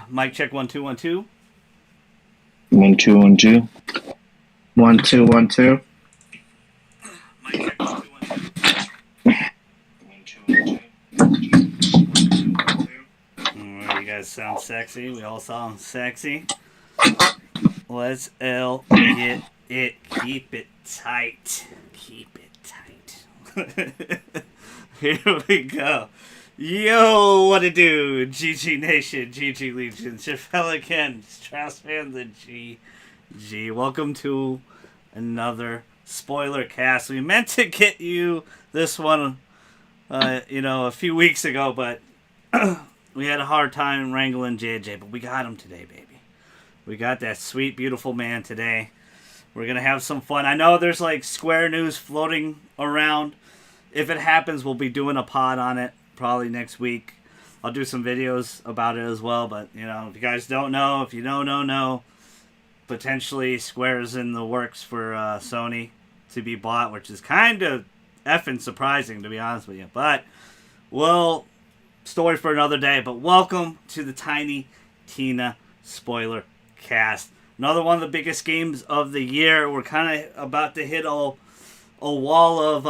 Mic check 1 2 1 2. 1 2 1 2. 1 2 1 2. Mic check 1 2 1 2. 1 2 1 2. You guys sound sexy. We all sound sexy. Let's get it. Keep it tight. Keep it tight. Here we go. Yo, what it do? GG Nation, GG Legion, Chevelle again, Strauss fan, the GG. Welcome to another spoiler cast. We meant to get you this one, a few weeks ago, but we had a hard time wrangling JJ, but we got him today, baby. We got that sweet, beautiful man today. We're going to have some fun. I know there's like Square news floating around. If it happens, we'll be doing a pod on it probably next week. I'll do some videos about it as well, but, if you guys don't know, if you don't know, potentially Square is in the works for Sony to be bought, which is kind of effing surprising, to be honest with you. But, well, story for another day. But welcome to the Tiny Tina spoiler cast. Another one of the biggest games of the year. We're kind of about to hit a wall of,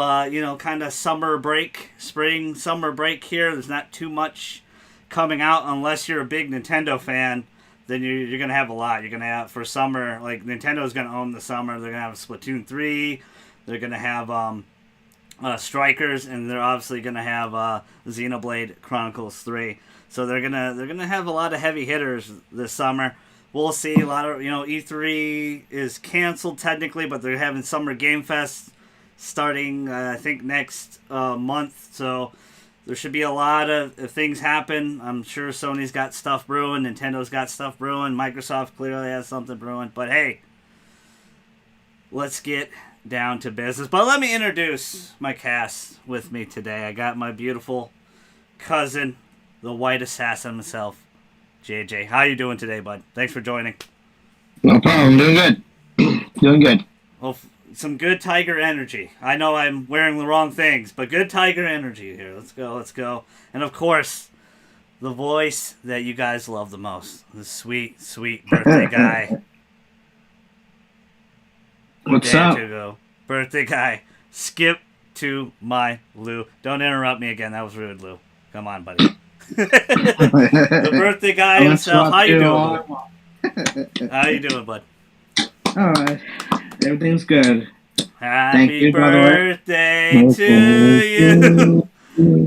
kind of spring summer break here. There's not too much coming out unless you're a big Nintendo fan. Then you're going to have a lot. You're going to have, for summer, like Nintendo's going to own the summer. They're going to have Splatoon 3. They're going to have Strikers, and they're obviously going to have Xenoblade Chronicles 3. So they're gonna have a lot of heavy hitters this summer. We'll see a lot of, E3 is canceled technically, but they're having Summer Game Fest starting, I think, next month. So there should be a lot of things happen. I'm sure Sony's got stuff brewing. Nintendo's got stuff brewing. Microsoft clearly has something brewing. But hey, let's get down to business. But let me introduce my cast with me today. I got my beautiful cousin, the white assassin himself, JJ. How you doing today, bud? Thanks for joining. No problem. Doing good. Doing good. Well, some good Tiger energy. I know I'm wearing the wrong things, but good Tiger energy here. Let's go. And of course, the voice that you guys love the most. The sweet, sweet birthday guy. What's up? Birthday guy. Skip to my Lou. Don't interrupt me again. That was rude, Lou. Come on, buddy. The birthday guy himself. How you doing, bud? How you doing, bud? All right. Everything's good. Happy birthday to you.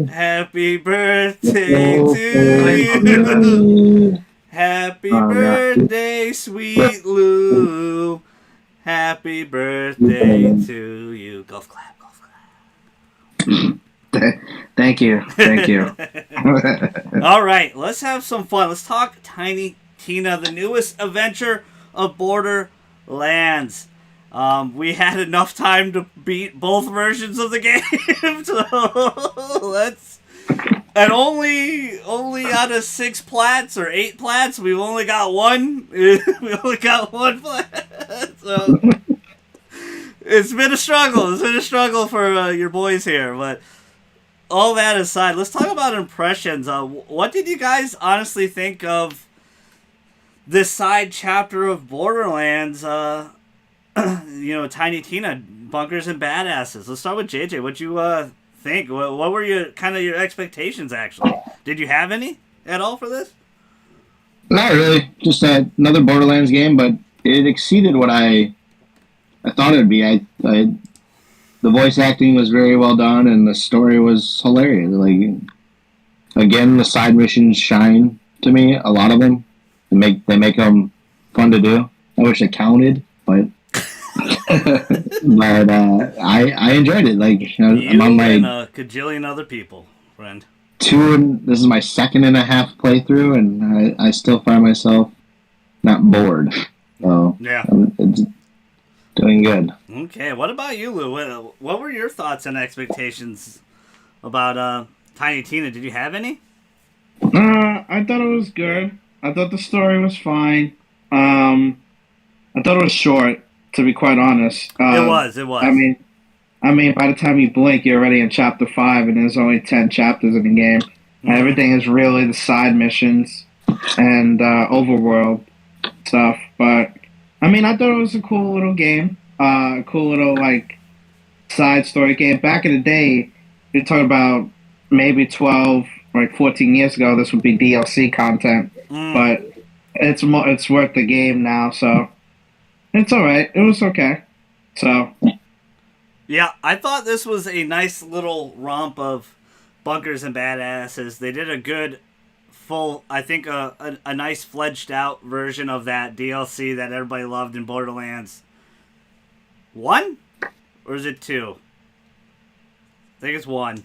Happy birthday to you. Happy birthday, sweet Lou. Happy birthday to you. Golf clap. Thank you. All right, let's have some fun. Let's talk Tiny Tina, the newest adventure of Borderlands. We had enough time to beat both versions of the game, so let's. And only out of 6 plats or 8 plats, we've only got one. We only got one plat. So it's been a struggle. It's been a struggle for your boys here, but. All that aside, let's talk about impressions. What did you guys honestly think of this side chapter of Borderlands? Tiny Tina, Bunkers and Badasses. Let's start with JJ. What'd you think? What were your expectations, actually? Did you have any at all for this? Not really. Just another Borderlands game, but it exceeded what I thought it would be. The voice acting was very well done, and the story was hilarious. Like, again, the side missions shine to me. A lot of them, they make them fun to do. I wish it counted, but I enjoyed it. Like, I'm on and a cajillion other people, friend. This is my 2.5 playthrough, and I still find myself not bored. So yeah. It's doing good. Okay, what about you, Lou? What were your thoughts and expectations about Tiny Tina? Did you have any? I thought it was good. I thought the story was fine. I thought it was short. To be quite honest, It was. It was. I mean, by the time you blink, you're already in chapter 5, and there's only 10 chapters in the game. And everything is really the side missions and overworld stuff. But I mean, I thought it was a cool little game, cool little like side story game. Back in the day, you're talking about maybe 12 or like 14 years ago. This would be DLC content, but it's worth the game now. So it's all right. It was okay. So. Yeah, I thought this was a nice little romp of bunkers and badasses. They did a good full, I think a nice fledged out version of that DLC that everybody loved in Borderlands 1? Or is it 2? I think it's 1.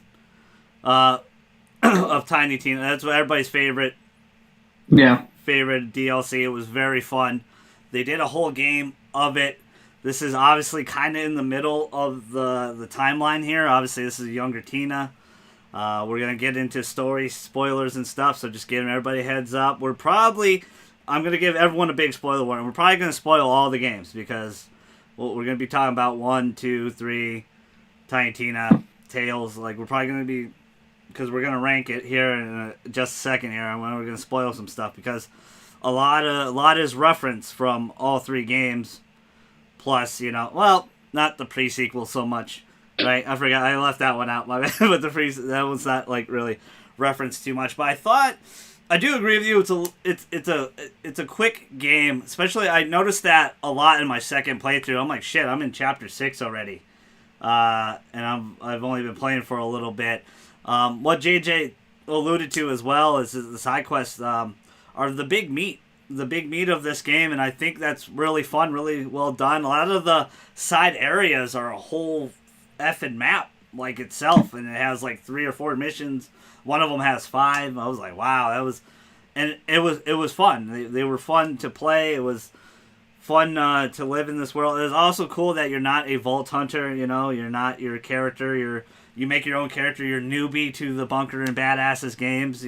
Of Tiny Tina. That's what everybody's favorite DLC. It was very fun. They did a whole game of it. This is obviously kind of in the middle of the timeline here. Obviously, this is a younger Tina. We're going to get into story spoilers and stuff, so just giving everybody a heads up. I'm going to give everyone a big spoiler warning. We're probably going to spoil all the games because we're going to be talking about 1, 2, 3, Tiny Tina, Tails. Like, we're probably going to be, because we're going to rank it here in just a second here, and we're going to spoil some stuff because a lot is reference from all 3 games. Plus, not the pre-sequel so much, right? I forgot, I left that one out, my bad, but that one's not like really referenced too much. But I do agree with you. It's a quick game. Especially, I noticed that a lot in my second playthrough. I'm like, shit, I'm in chapter 6 already, and I've only been playing for a little bit. What JJ alluded to as well is the side quests are the big meat of this game, and I think that's really fun, really well done. A lot of the side areas are a whole effing map like itself, and it has like 3 or 4 missions. One of them has 5. I was like, wow, it was fun. They were fun to play. It was fun to live in this world. It was also cool that you're not a vault hunter. You're not your character. You make your own character. You're newbie to the Bunker and Badasses games.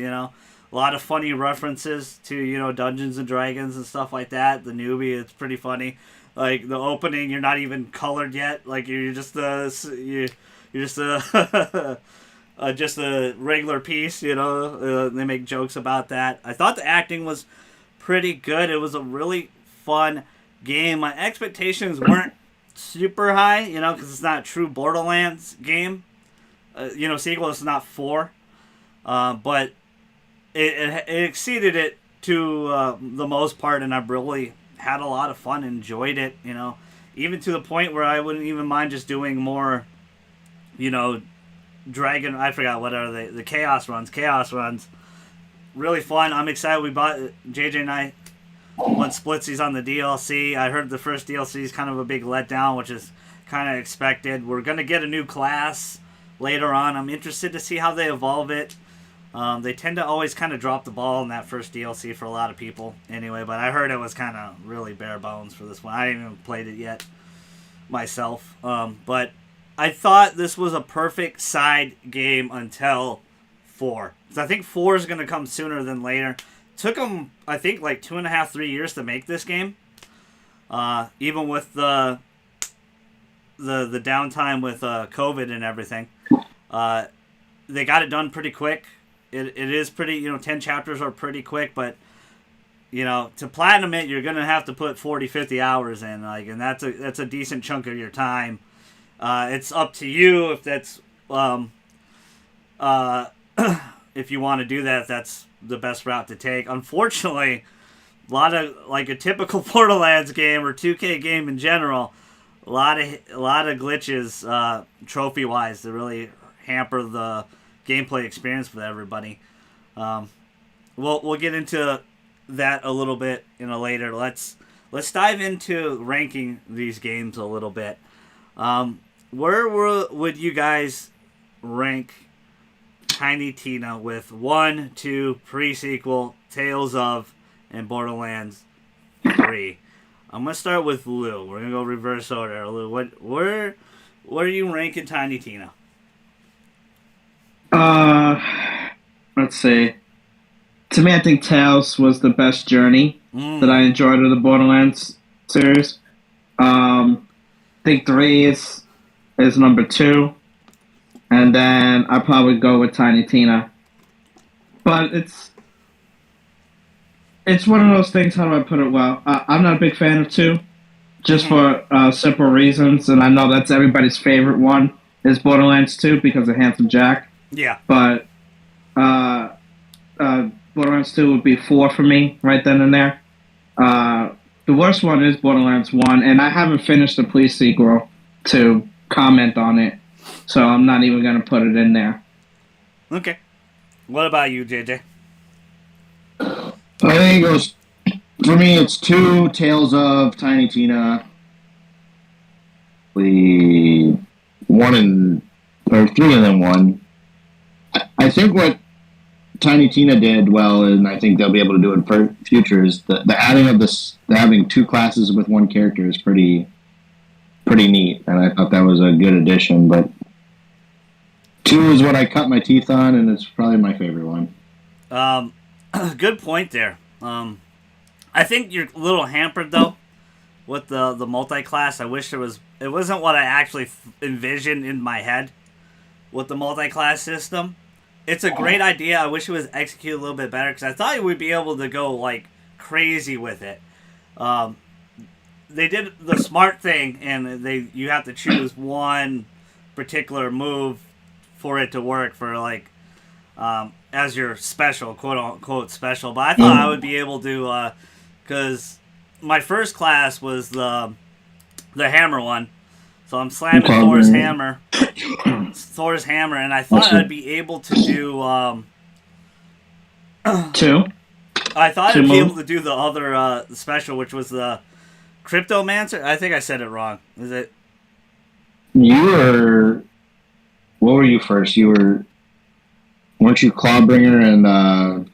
A lot of funny references to, Dungeons and Dragons and stuff like that. The newbie, it's pretty funny. Like, the opening, you're not even colored yet. Like, you're just you're just a, just a regular piece, they make jokes about that. I thought the acting was pretty good. It was a really fun game. My expectations weren't super high, because it's not a true Borderlands game. Sequel is not 4. But it exceeded it to the most part, and I've really had a lot of fun, enjoyed it, even to the point where I wouldn't even mind just doing more, Dragon, I forgot what are they, the Chaos runs, really fun. I'm excited. We bought, JJ and I went splitsies on the DLC. I heard the first DLC is kind of a big letdown, which is kind of expected. We're going to get a new class later on. I'm interested to see how they evolve it. They tend to always kind of drop the ball in that first DLC for a lot of people anyway, but I heard it was kind of really bare bones for this one. I haven't even played it yet myself, but I thought this was a perfect side game until 4. So I think 4 is going to come sooner than later. Took them, I think, like 2.5, 3 years to make this game, even with the downtime with COVID and everything. They got it done pretty quick. It is pretty, 10 chapters are pretty quick, but, to platinum it, you're going to have to put 40, 50 hours in, and that's a decent chunk of your time. It's up to you if that's, if you want to do that, if that's the best route to take. Unfortunately, a lot of, like a typical Borderlands game or 2K game in general, a lot of glitches, trophy-wise, to really hamper the gameplay experience for everybody. We'll get into that a little bit later. Let's dive into ranking these games a little bit. Where would you guys rank Tiny Tina with 1, 2, pre-sequel, Tales of, and Borderlands 3? I'm gonna start with Lou. We're gonna go reverse order. Lou, where are you ranking Tiny Tina? Let's see. To me, I think Tales was the best journey that I enjoyed of the Borderlands series. think 3 is number 2, and then I probably go with Tiny Tina. But it's one of those things. How do I put it? Well, I'm not a big fan of 2, just for simple reasons, and I know that's everybody's favorite one is Borderlands 2 because of Handsome Jack. Yeah. But Borderlands 2 would be 4 for me right then and there. The worst one is Borderlands 1, and I haven't finished the police sequel to comment on it, so I'm not even going to put it in there. Okay. What about you, JJ? I think it goes, for me, it's 2 Tales of Tiny Tina. The 3 and then 1. I think what Tiny Tina did well, and I think they'll be able to do it for future, is the adding of having 2 classes with 1 character is pretty neat, and I thought that was a good addition. But 2 is what I cut my teeth on, and it's probably my favorite one. Good point there. I think you're a little hampered though with the multi-class. I wish it wasn't what I actually envisioned in my head with the multi-class system. It's a great idea. I wish it was executed a little bit better because I thought we'd be able to go like crazy with it. They did the smart thing, and you have to choose one particular move for it to work for like as your special, quote unquote special. But I thought I would be able to because my first class was the hammer one, so I'm slamming Thor's hammer. Thor's hammer, and I thought I'd be able to do 2. I thought I'd be able to do the other special, which was the Cryptomancer. I think I said it wrong. Is it? What were you first? Weren't you Clawbringer and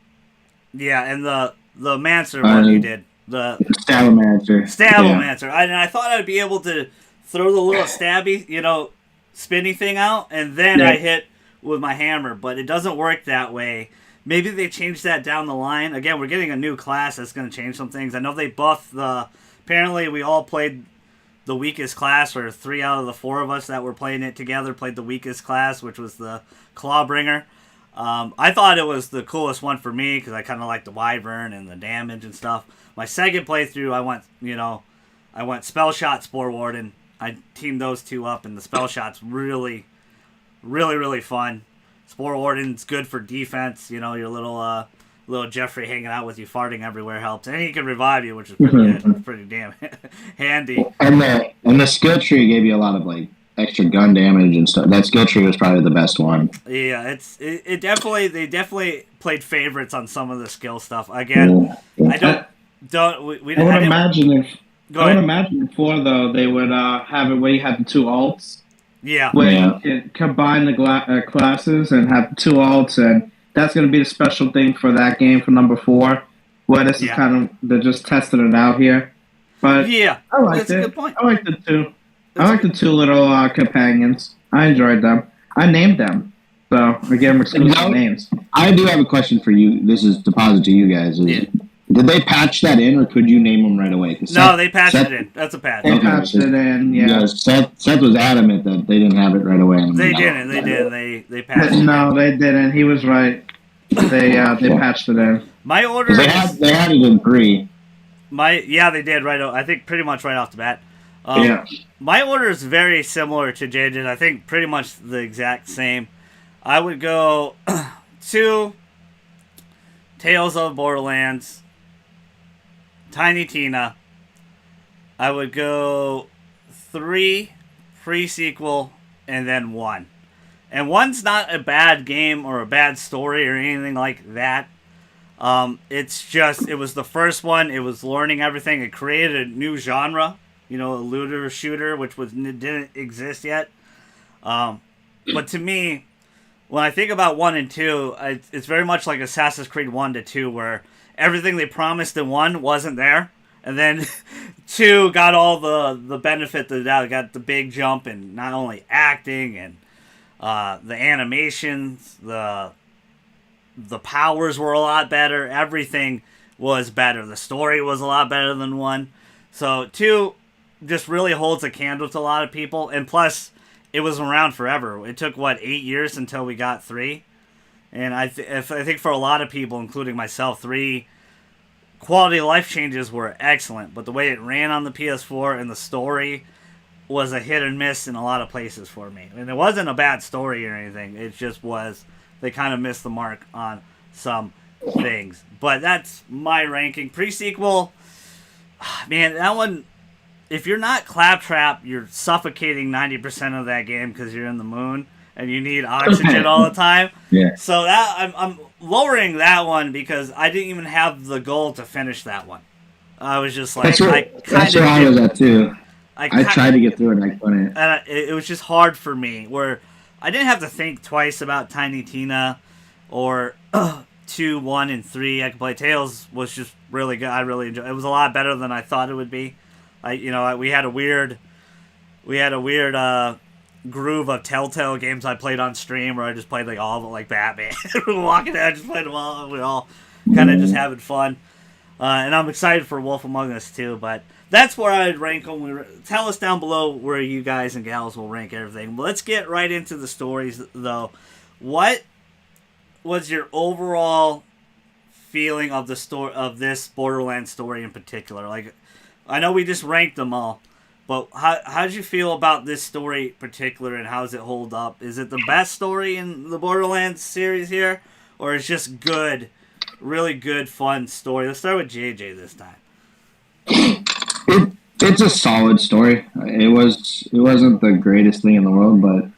yeah, and the Mancer one you did. The Stabomancer. Stabomancer. Yeah. And I thought I'd be able to throw the little stabby, spinny thing out, and then I hit with my hammer, but it doesn't work that way. Maybe they change that down the line. Again, we're getting a new class that's going to change some things. I know they buffed apparently we all played the weakest class, or 3 out of the 4 of us that were playing it together played the weakest class, which was the Clawbringer. I thought it was the coolest one for me because I kind of like the Wyvern and the damage and stuff. My second playthrough, I went Spell Shot, Spore Warden. I teamed those 2 up, and the Spell Shot's really, really, really fun. Spore Warden's good for defense. Your little Jeffrey hanging out with you, farting everywhere helps, and he can revive you, which is pretty good. It's pretty damn handy. And the skill tree gave you a lot of like extra gun damage and stuff. That skill tree was probably the best one. Yeah, they definitely played favorites on some of the skill stuff. Again, I would imagine before though they would have it where you had the 2 alts. Yeah. Where you can combine the classes and have 2 alts, and that's going to be the special thing for that game for number 4. Where this is kind of they're just testing it out here. But yeah, I liked it. A good point. I liked the 2. I like the 2 little companions. I enjoyed them. I named them. So, again, we're exclusive names. I do have a question for you. This is to posit to you guys. Did they patch that in, or could you name them right away? No, they patched it in. That's a patch. They patched it in, yeah. Seth was adamant that they didn't have it right away. They didn't. They patched it. No, they didn't. He was right. They patched it in. My order. They had it in 3. They did right. I think pretty much right off the bat. My order is very similar to JJ's. I think pretty much the exact same. I would go 2 Tales of Borderlands, Tiny Tina. I would go 3 pre-sequel, and then 1. And 1's not a bad game or a bad story or anything like that. It's just, it was the first one. It was learning everything. It created a new genre, a looter shooter, which didn't exist yet. But to me, when I think about 1 and 2, it's very much like Assassin's Creed 1 to 2, where everything they promised in 1 wasn't there. And then 2 got all the benefit that got the big jump in not only acting and the animations, the powers were a lot better. Everything was better. The story was a lot better than 1. So 2 just really holds a candle to a lot of people. And plus, it was around forever. It took, 8 years until we got 3? And I think for a lot of people, including myself, 3 quality of life changes were excellent. But the way it ran on the PS4 and the story was a hit and miss in a lot of places for me. And it wasn't a bad story or anything. It just was, they kind of missed the mark on some things. But that's my ranking. Pre-sequel, man, that one, if you're not Claptrap, you're suffocating 90% of that game because you're in the moon and you need oxygen all the time. Yeah. So that I'm lowering that one because I didn't even have the goal to finish that one. I was just like, that's where I was at too. I tried to get through it and I couldn't. And it was just hard for me, where I didn't have to think twice about Tiny Tina or 2, 1, and 3. I could play Tails was just really good. I really enjoyed it. It was a lot better than I thought it would be. We had a weird groove of Telltale games I played on stream where I just played like all of it, like Batman. Walking out, I just played them all. We were all kind of just having fun. And I'm excited for Wolf Among Us too, but that's where I'd rank them. Tell us down below where you guys and gals will rank everything. But let's get right into the stories, though. What was your overall feeling of the story of this Borderlands story in particular? Like, I know we just ranked them all, but how did you feel about this story in particular, and how does it hold up? Is it the best story in the Borderlands series here, or is just good, really good, fun story? Let's start with JJ this time. It's a solid story. It wasn't the greatest thing in the world, but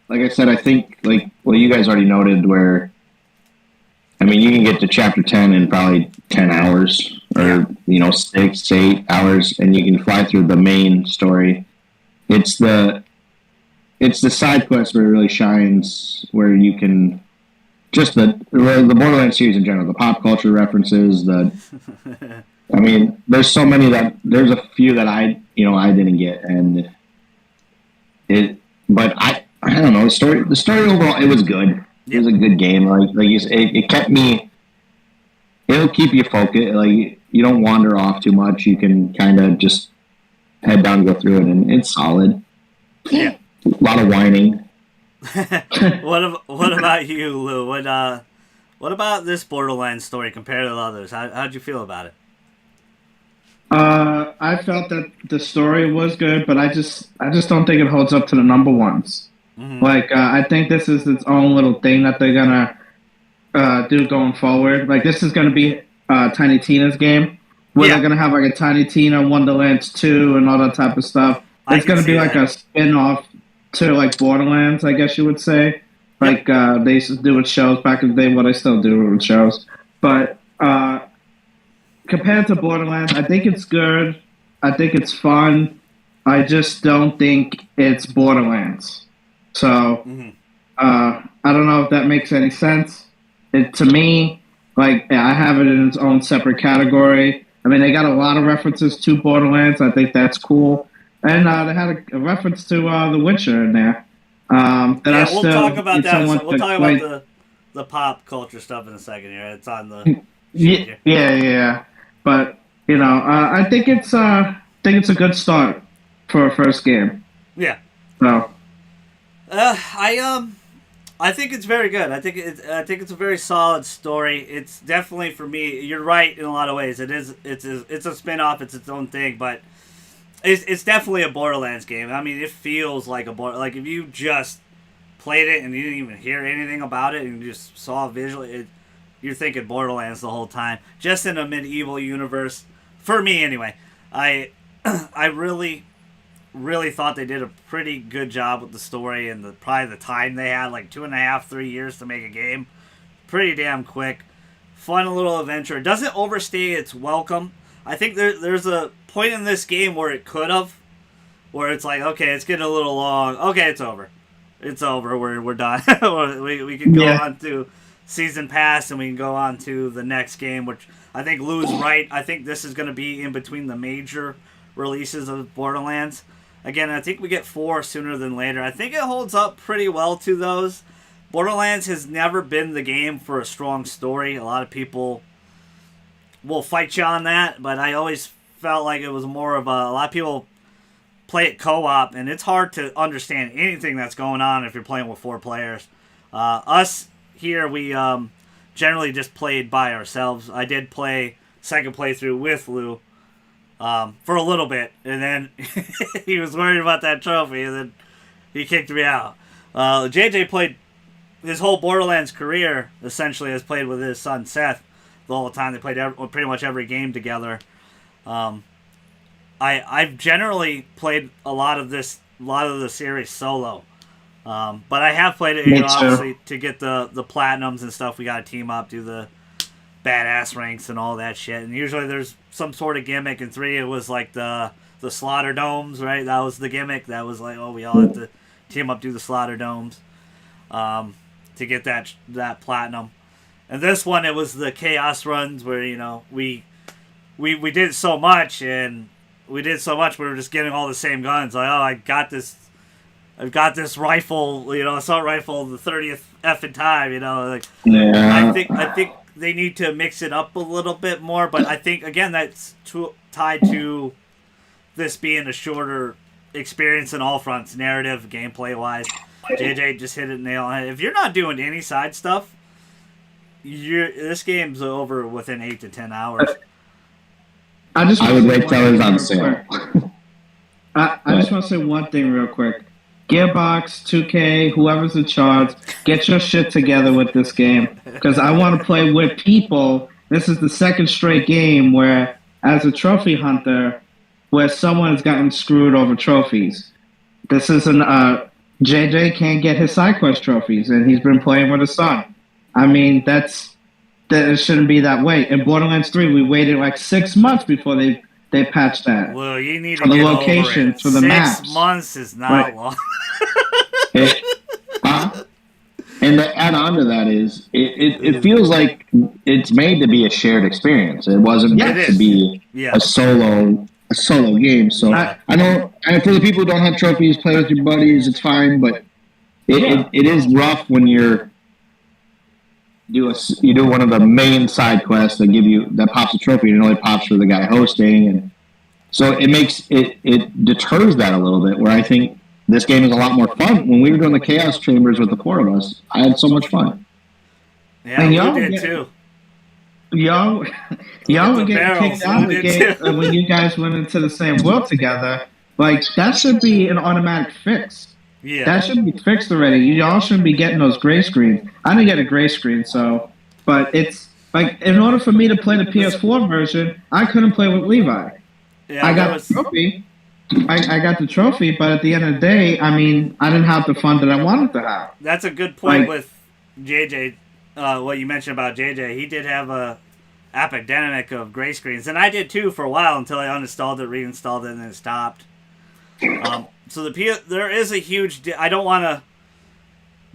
like I said, I think like what you guys already noted, where I mean, you can get to chapter 10 in probably 10 hours, or 6 to 8 hours, and you can fly through the main story. It's the side quest where it really shines, where you can just the Borderlands series in general, the pop culture references, I mean, there's so many there's a few that I didn't get, but I don't know, the story overall, it was good. It was a good game. Like you said, it kept me. It'll keep you focused. Like, you don't wander off too much. You can kind of just head down and go through it, and it's solid. Yeah. A lot of whining. What about you, Lou? What about this Borderlands story compared to the others? How'd you feel about it? I felt that the story was good, but I just don't think it holds up to the number ones. Mm-hmm. Like, I think this is its own little thing that they're gonna do going forward. Like, this is gonna be Tiny Tina's game, where they're gonna have like a Tiny Tina, WonderLands 2, and all that type of stuff. It's gonna be like a spin-off to like Borderlands, I guess you would say. Like, they used to do with shows back in the day. Well, they still do it with shows, but compared to Borderlands, I think it's good. I think it's fun. I just don't think it's Borderlands. So, I don't know if that makes any sense. To me, like, I have it in its own separate category. I mean, they got a lot of references to Borderlands. I think that's cool. And they had a reference to The Witcher in there. We'll talk about that. We'll talk about the pop culture stuff in a second here. It's on the... Yeah. But, I think it's a good start for a first game. Yeah. So... I think it's very good. I think it's a very solid story. It's definitely, for me, you're right in a lot of ways. It's a spin-off. It's its own thing, but it's definitely a Borderlands game. I mean, it feels like like if you just played it and you didn't even hear anything about it and you just saw visually, you're thinking Borderlands the whole time. Just in a medieval universe, for me anyway. I really thought they did a pretty good job with the story, and probably the time they had, like 2.5, 3 years to make a game. Pretty damn quick. Fun little adventure. It doesn't overstay its welcome. I think there's a point in this game where it could have, where it's like, okay, it's getting a little long. Okay, it's over. It's over. We're done. we can go on to Season Pass, and we can go on to the next game, which I think Lou's right. I think this is going to be in between the major releases of Borderlands. Again, I think we get 4 sooner than later. I think it holds up pretty well to those. Borderlands has never been the game for a strong story. A lot of people will fight you on that, but I always felt like it was more of a lot of people play it co-op, and it's hard to understand anything that's going on if you're playing with 4 players. Us here, we generally just played by ourselves. I did play second playthrough with Lou for a little bit, and then he was worried about that trophy, and then he kicked me out. JJ played his whole Borderlands career, essentially, has played with his son Seth the whole time. They played pretty much every game together. I've generally played a lot of the series solo, but I have played it, obviously, to get the platinums and stuff. We got to team up, do the badass ranks and all that shit. And usually there's some sort of gimmick. In 3, it was like the slaughter domes, right? That was the gimmick. That was like, we all have to team up, do the slaughter domes, to get that platinum. And this one, it was the chaos runs where we did so much and. We were just getting all the same guns. Like, I've got this rifle, assault rifle, the 30th effing time, like. Yeah. I think they need to mix it up a little bit more, but I think again that's tied to this being a shorter experience in all fronts, narrative, gameplay wise. JJ just hit it nail on it. If you're not doing any side stuff, this game's over within 8 to 10 hours. I would wait till it's on sale. I just want to say one thing real quick. Gearbox, 2K, whoever's in charge, get your shit together with this game. Because I want to play with people. This is the second straight game where, as a trophy hunter, where someone has gotten screwed over trophies. This isn't, JJ can't get his side quest trophies, and he's been playing with his son. I mean, that it shouldn't be that way. In Borderlands 3, we waited like 6 months before they patched that. Well, you need to for the get locations, over it. for the 6 maps. months is not long. And the add on to that is, it feels like it's made to be a shared experience. It wasn't meant to be a solo game. So I know, and for the people who don't have trophies, play with your buddies. It's fine, but it is rough when you do one of the main side quests that pops a trophy, and it only pops for the guy hosting, and so it deters that a little bit. Where I think this game is a lot more fun. When we were doing the Chaos Chambers with the 4 of us, I had so much fun. Yeah, you did too. Y'all were getting kicked out of the game when you guys went into the same world together. Like, that should be an automatic fix. Yeah. That should be fixed already. Y'all shouldn't be getting those gray screens. I didn't get a gray screen, but it's like, in order for me to play the PS4 version, I couldn't play with Levi. Yeah, I got the trophy. I got the trophy, but at the end of the day, I mean, I didn't have the fun that I wanted to have. That's a good point with JJ. What you mentioned about JJ, he did have a epidemic of gray screens, and I did too for a while until I uninstalled it, reinstalled it, and then it stopped. So there is a huge. I don't want to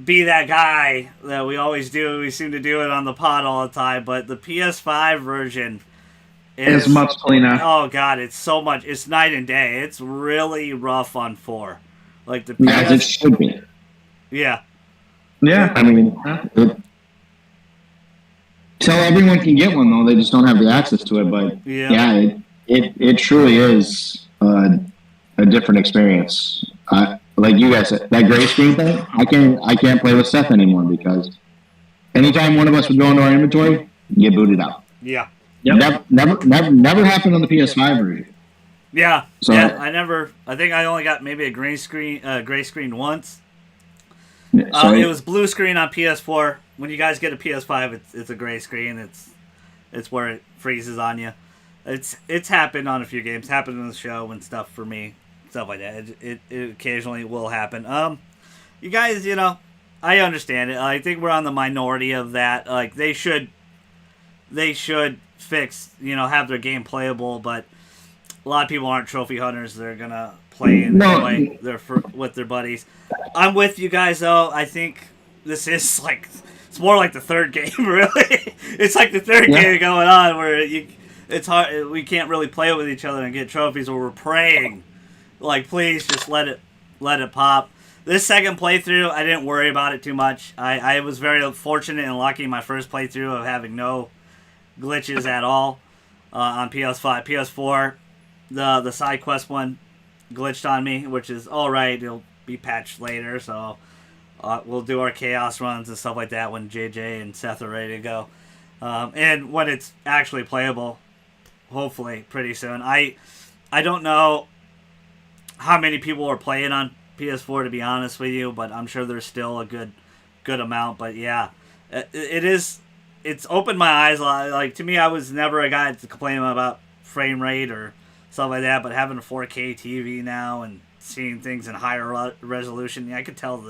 be that guy that we always do. We seem to do it on the pod all the time, but the PS5 version is much cleaner. Oh god, it's so much. It's night and day. It's really rough on 4. Like the as it should be. Yeah. Yeah. I mean, so everyone can get one though. They just don't have the access to it. But it truly is a different experience. Like you guys said, that gray screen thing, I can't play with Seth anymore because anytime one of us would go into our inventory, get booted out. Yeah. Yep. Never happened on the PS5 version. Yeah. So, I think I only got maybe a gray screen once. So it was blue screen on PS4. When you guys get a PS5, it's a gray screen. It's where it freezes on you. It's happened on a few games. Happened on the show and stuff for me. Stuff like that. It occasionally will happen. You guys, I understand it. I think we're on the minority of that. Like they should fix, have their game playable, but a lot of people aren't trophy hunters. They're gonna play and enjoy with their buddies. I'm with you guys though. I think this is it's more like the third game, really. It's like the third game going on where it's hard. We can't really play with each other and get trophies, or we're praying, like, please just let it pop. This second playthrough, I didn't worry about it too much. I was very fortunate and lucky in my first playthrough of having no glitches at all. on PS5. PS4, the side quest one glitched on me, which is all right. It'll be patched later, so we'll do our chaos runs and stuff like that when JJ and Seth are ready to go, and when it's actually playable, hopefully pretty soon. I don't know how many people are playing on PS4, to be honest with you, but I'm sure there's still a good amount. But yeah, it's opened my eyes a lot. Like, to me, I was never a guy to complain about frame rate or stuff like that, but having a 4K TV now and seeing things in higher resolution, I could tell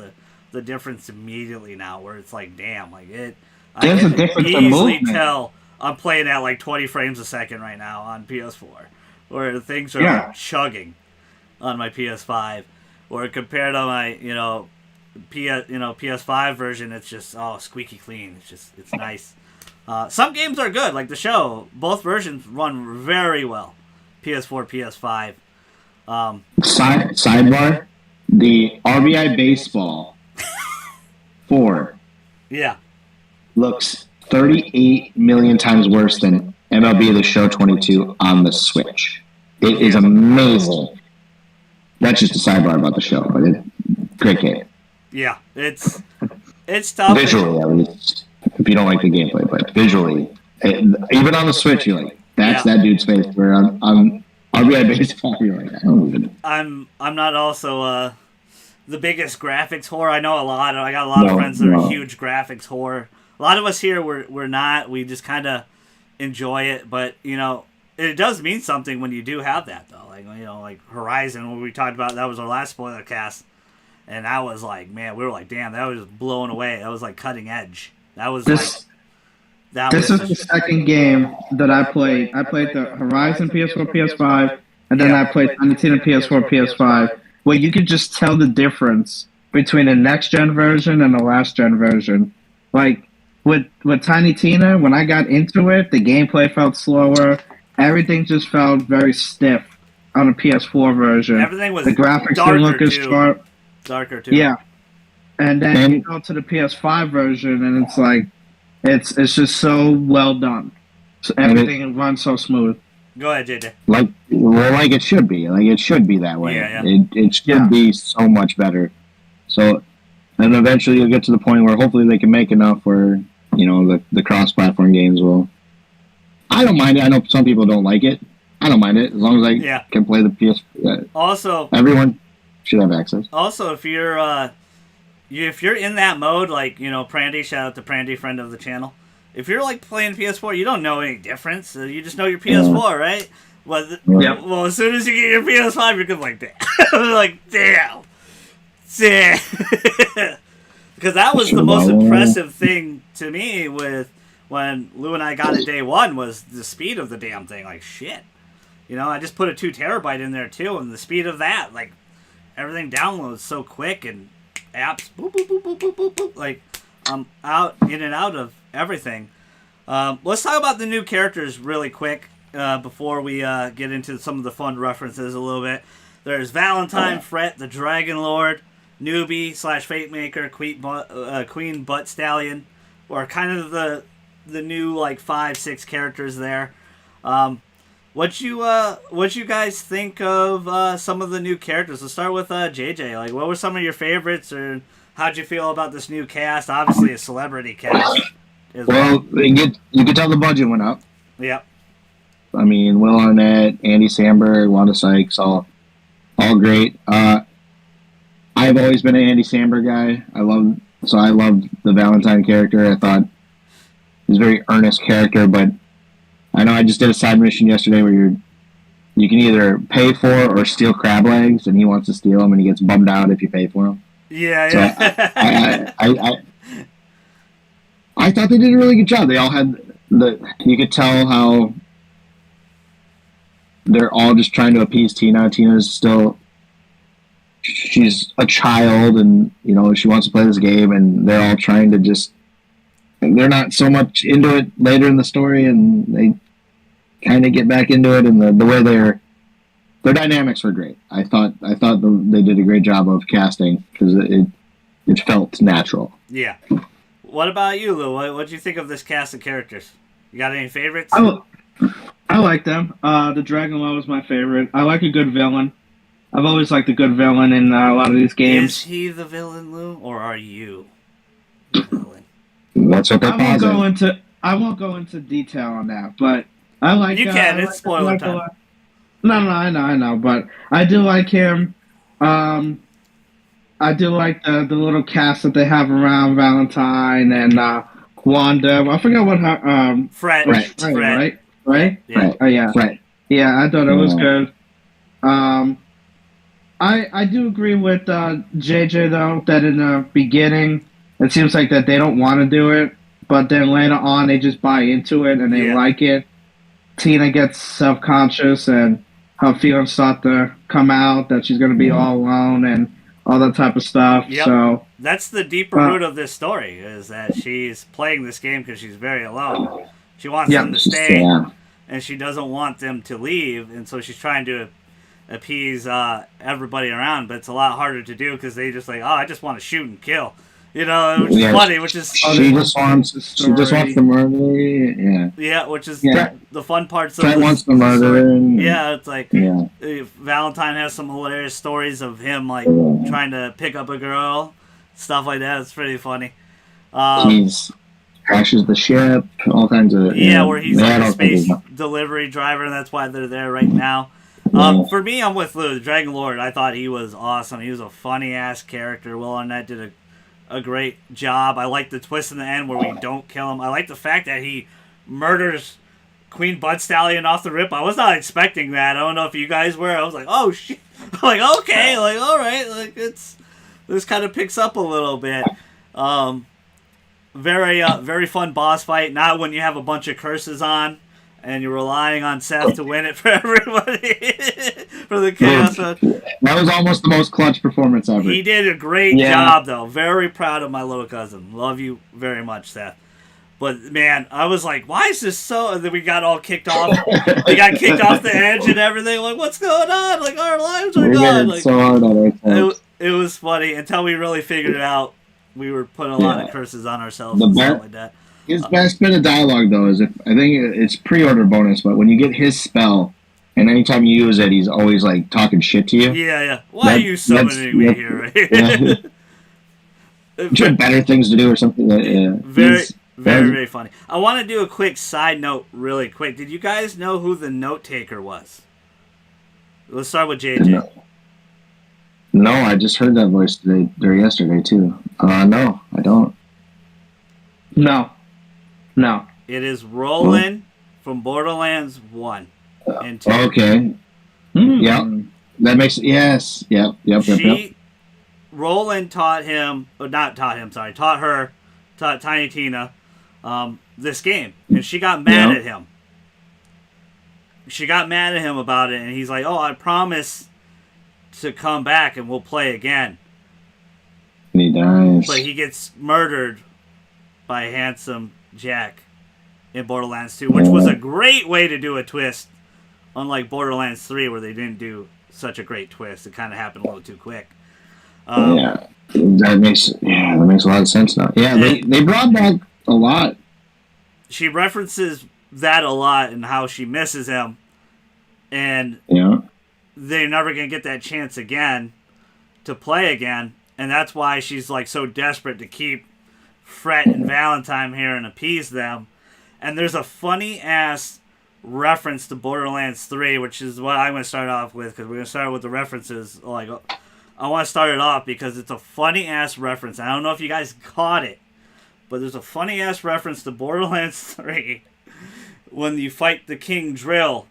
the difference immediately now, where it's like, damn, like I There's a can difference in easily movement. tell I'm playing at like 20 frames a second right now on PS4, where things are Yeah. chugging on my PS5, or compared to my PS5 version, it's just squeaky clean. It's nice. Some games are good, like The Show. Both versions run very well. PS4, PS5. Sidebar: the RBI Baseball 4 Yeah. looks 38 million times worse than MLB The Show 22 on the Switch. It is amazing. That's just a sidebar about the show, but great game. Yeah, it's tough. Visually, at least, if you don't like the gameplay, but visually, even on the Switch, you're like, that's that dude's face. Where on RBI Baseball, you're like, I don't even. I'm not also the biggest graphics whore. I know a lot. I got a lot of friends that are huge graphics whore. A lot of us here we're not. We just kind of enjoy it, but it does mean something when you do have that, though. Like, like Horizon, what we talked about, that was our last spoiler cast, and that was like, man, we were like, damn, that was just blown away. That was like cutting edge. That was This is the second game that I played. I played the Horizon PS4, PS5, and then I played Tiny Tina PS4, PS5, where you could just tell the difference between the next-gen version and the last-gen version. Like, with Tiny Tina, when I got into it, the gameplay felt slower. Everything just felt very stiff on the PS4 version. Everything was the graphics didn't look as sharp. Darker too. Yeah. And then you go to the PS5 version, and it's like, it's just so well done. So everything runs so smooth. Go ahead, JJ. Like it should be. Like, it should be that way. Yeah. It should be so much better. So, and eventually you'll get to the point where hopefully they can make enough where, the cross-platform games will. I don't mind it. I know some people don't like it. I don't mind it as long as I can play the PS. Also, everyone should have access. Also, if you're in that mode, like Prandy, shout out to Prandy, friend of the channel. If you're like playing PS4, you don't know any difference. You just know your PS4, right? Well, as soon as you get your PS5, you're gonna be like, damn, like damn. Because that was the most impressive thing to me with when Lou and I got it day one, was the speed of the damn thing. Like, shit. I just put a 2 terabyte in there too, and the speed of that, like, everything downloads so quick, and apps, boop, boop, boop, boop, boop, boop, boop. Like, I'm in and out of everything. Let's talk about the new characters really quick before we get into some of the fun references a little bit. There's Valentine, Fret, the Dragon Lord, Newbie / Fate Maker, Queen Butt Stallion, or kind of the new like 5-6 characters there. What you guys think of some of the new characters? Let's start with JJ. Like, what were some of your favorites, or how'd you feel about this new cast? Obviously, a celebrity cast. Well, you could tell the budget went up. Yep. I mean, Will Arnett, Andy Samberg, Wanda Sykes, all great. I've always been an Andy Samberg guy. I loved the Valentine character. I thought he was a very earnest character, but I know I just did a side mission yesterday where you can either pay for or steal crab legs, and he wants to steal them, and he gets bummed out if you pay for them. Yeah, so yeah. I thought they did a really good job. They all had you could tell how they're all just trying to appease Tina. Tina's still, she's a child, and she wants to play this game, and they're all trying to just. They're not so much into it later in the story, and they kind of get back into it, and the way their dynamics were great. I thought they did a great job of casting, because it felt natural. Yeah. What about you, Lou? What did you think of this cast of characters? You got any favorites? I like them. The Dragon Law was my favorite. I like a good villain. I've always liked a good villain in a lot of these Is games. he the villain, Lou, or are you the villain? That's what they're pausing. I won't go into detail on that, but I like You can. It's I spoiler like a time. lot. No, no, I know, but I do like him. Um, I do like the little cast that they have around Valentine and Wanda. I forgot what her Fred. was Right. Frey, Fred. right? Yeah. Right? Yeah. Right. Oh yeah, Right. yeah. I thought it was Yeah. good. Um, I do agree with JJ though that in the beginning it seems like that they don't want to do it, but then later on they just buy into it and they Yeah. like it. Tina gets self conscious and her feelings start to come out that she's going to be all alone and all that type of stuff. Yep. So, That's the deeper root of this story, is that she's playing this game because she's very alone. She wants yeah, them to stay, Yeah. and she doesn't want them to leave, and so she's trying to appease everybody around, but it's a lot harder to do because they just like, oh, I just want to shoot and kill. Which is Yeah. funny, which is She just wants. She just wants the murder. Yeah. yeah, which is Yeah. the fun parts of Trent wants the the story. murder. And, Yeah, it's like Yeah. Valentine has some hilarious stories of him like Yeah. trying to pick up a girl, stuff like that. It's pretty funny. He's crashes the ship. All kinds of. Yeah, where he's I like a don't think space he's- delivery driver, and that's why they're there right now. Yeah. For me, I'm with Lou. The Dragon Lord, I thought he was awesome. He was a funny ass character. Will Arnett did a great job. I like the twist in the end where we don't kill him. I like the fact that he murders Queen Bud Stallion off the rip. I was not expecting that. I don't know if you guys were. I was like, oh shit. Like, okay, like, all right, like this kind of picks up a little bit. Very fun boss fight. Not when you have a bunch of curses on and you're relying on Seth to win it for everybody for the chaos. That was almost the most clutch performance ever. He did a great Yeah. job, though. Very proud of my little cousin. Love you very much, Seth. But man, I was like, why is this so? And then we got all kicked off. We got kicked off the edge and everything. Like, what's going on? Like, our lives are We're gone. getting Like, so hard on ourselves. it was funny until we really figured it out. We were putting a lot of curses on ourselves The and bar- stuff like that. His best bit of dialogue, though, is if I think it's pre-order bonus, but when you get his spell, and anytime you use it, he's always like talking shit to you. Yeah. Why are you summoning me here? Right? I'm sure better things to do or something. Very funny. I want to do a quick side note, really quick. Did you guys know who the note taker was? Let's start with JJ. No, I just heard that voice today or yesterday too. No, I don't. no. It is Roland from Borderlands 1 and 2. Okay. Yep. That makes yes. Yep. Roland taught Tiny Tina, this game, and she got mad at him. She got mad at him about it, and he's like, "Oh, I promise to come back and we'll play again." And he dies. But he gets murdered by Handsome Jack in Borderlands 2, which was a great way to do a twist, unlike Borderlands 3, where they didn't do such a great twist. It kind of happened a little too quick. That makes a lot of sense now. Yeah, they brought back a lot. She references that a lot and how she misses him, and they're never gonna get that chance again to play again, and that's why she's like so desperate to keep Fret and Valentine here and appease them. And there's a funny ass reference to Borderlands 3, which is what I'm going to start off with, because we're going to start with the references. Like, I want to start it off because it's a funny ass reference. I don't know if you guys caught it, but there's a funny ass reference to Borderlands 3 when you fight the King Drill,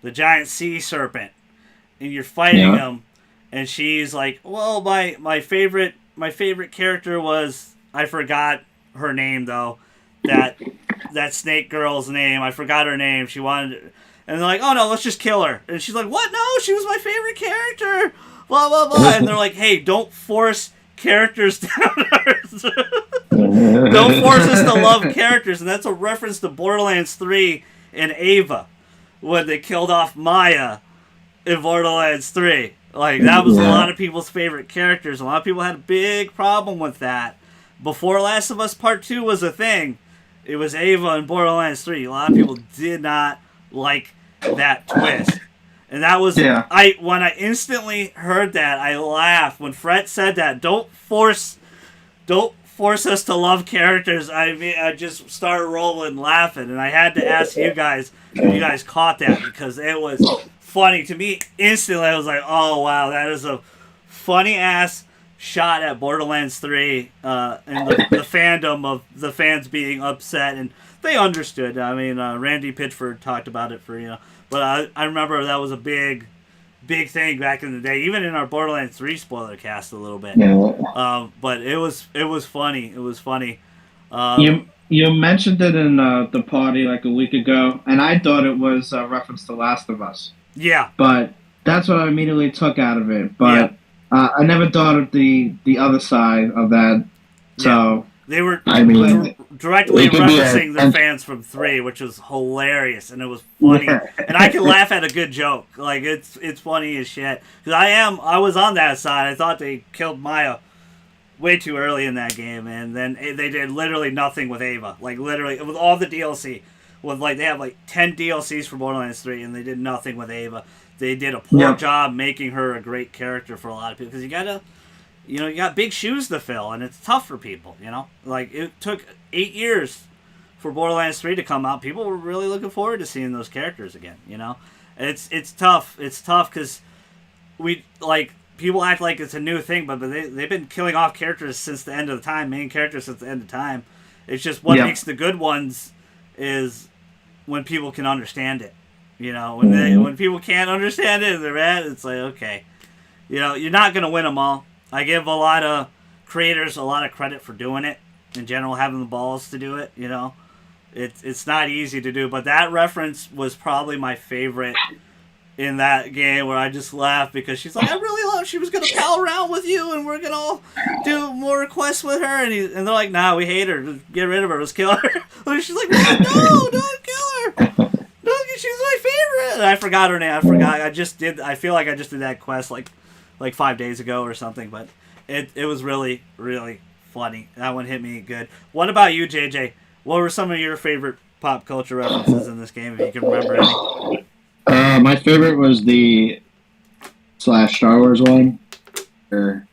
the giant sea serpent, and you're fighting him, and she's like, "Well, my favorite character was, I forgot her name though, that snake girl's name. I forgot her name. She wanted," and they're like, "Oh no, let's just kill her." And she's like, "What? No, she was my favorite character." Blah blah blah. And they're like, "Hey, don't force characters down ours. Don't force us to love characters." And that's a reference to Borderlands 3 and Ava when they killed off Maya in Borderlands 3. Like, that was a lot of people's favorite characters. A lot of people had a big problem with that. Before Last of Us Part 2 was a thing, it was Ava in Borderlands 3. A lot of people did not like that twist. And that was when I instantly heard that, I laughed when Fred said that. Don't force us to love characters. I mean, I just started rolling laughing, and I had to ask you guys if you guys caught that because it was funny to me. Instantly, I was like, "Oh wow, that is a funny ass shot at Borderlands 3," and the fandom of the fans being upset, and they understood. I mean, Randy Pitchford talked about it but I remember that was a big thing back in the day, even in our Borderlands 3 spoiler cast a little bit. Yeah. But it was funny. It was funny. You mentioned it in the party like a week ago, and I thought it was a reference to Last of Us. Yeah. But that's what I immediately took out of it. But I never thought of the other side of that. So they were directly it could be referencing the fans from 3, which was hilarious, and it was funny. And I can laugh at a good joke. Like it's funny as shit. Because I was on that side. I thought they killed Maya way too early in that game, and then they did literally nothing with Ava. Like literally with all the DLC. They have like 10 DLCs for Borderlands 3, and they did nothing with Ava. They did a poor job making her a great character for a lot of people because you got big shoes to fill, and it's tough for people. Like it took 8 years for Borderlands 3 to come out. People were really looking forward to seeing those characters again. It's tough. It's tough because people act like it's a new thing, but they've been killing off characters since the end of the time, main characters since the end of time. It's just what makes the good ones is when people can understand it. When people can't understand it and they're mad, it's like, okay. You're not going to win them all. I give a lot of creators a lot of credit for doing it. In general, having the balls to do it, It's not easy to do, but that reference was probably my favorite in that game where I just laughed because she's like, I really love she was going to pal around with you and we're going to do more requests with her. And they're like, nah, we hate her. Just get rid of her. Let's kill her. And she's like, no, don't kill her. No, she's my favorite. And I forgot her name. I feel like I just did that quest like 5 days ago or something, but it was really, really funny. That one hit me good. What about you, JJ? What were some of your favorite pop culture references in this game, if you can remember any? My favorite was the /Star Wars one. Where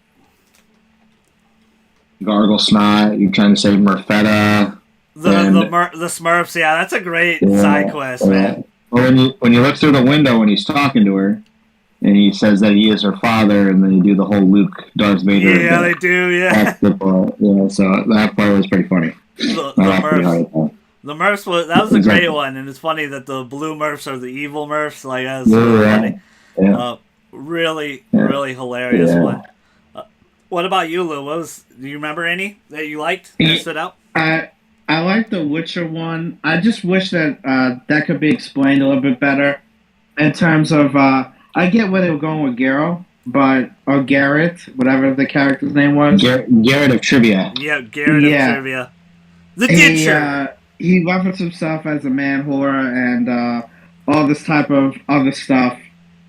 Gargle Snot, you're trying to save Murfetta. The Smurfs, yeah, that's a great side quest, man. Well, when you look through the window when he's talking to her, and he says that he is her father, and then you do the whole Luke, Darth Vader. Yeah, they do, yeah. So that part was pretty funny. The Murphs that was a great one, and it's funny that the blue Murphs are the evil Murphs. Like that's funny. Yeah. Really hilarious one. What about you, Lou? Do you remember any that you liked that stood out? I like the Witcher one. I just wish that that could be explained a little bit better in terms of. I get where they were going with Geralt, or Garrett, whatever the character's name was. Garrett of Trivia. Yeah, Garrett of Trivia. The Ditcher. He referenced himself as a man whore and all this type of other stuff,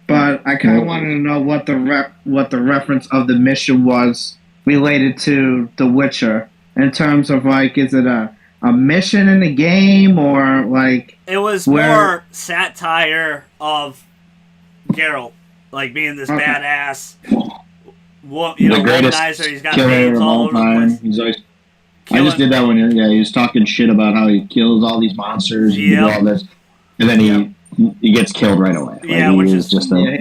but I kind of wanted to know what the reference of the mission was related to The Witcher in terms of is it a mission in the game or it was more satire of Geralt, being this badass, womanizer. He's got veins all over the place. He's always. I just did that when he was talking shit about how he kills all these monsters and do all this, and then he gets killed right away. Which is just a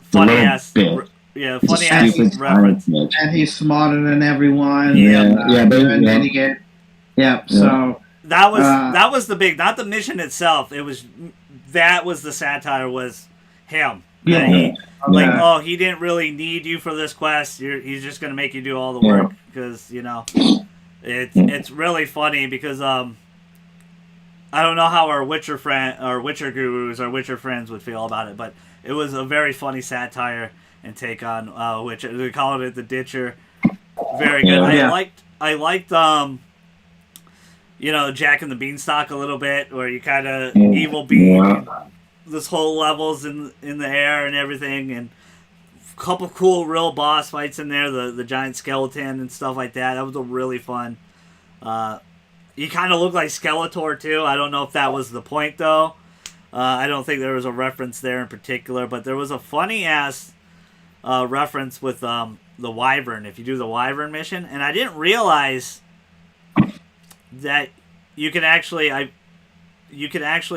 funny ass reference. And he's smarter than everyone. So that was the big, not the mission itself. That was the satire was him. He didn't really need you for this quest. He's just gonna make you do all the work because it's really funny because I don't know how our Witcher gurus, our Witcher friends would feel about it, but it was a very funny satire and take on Witcher. They called it the Ditcher. Very good. I liked Jack and the Beanstalk a little bit, where you kind of evil being this whole levels in the air and everything, and a couple cool real boss fights in there, the giant skeleton and stuff like that. That was really fun. You kind of look like Skeletor too. I don't know if that was the point though, I don't think there was a reference there in particular, but there was a funny ass reference with the Wyvern. If you do the Wyvern mission, and I didn't realize that you can actually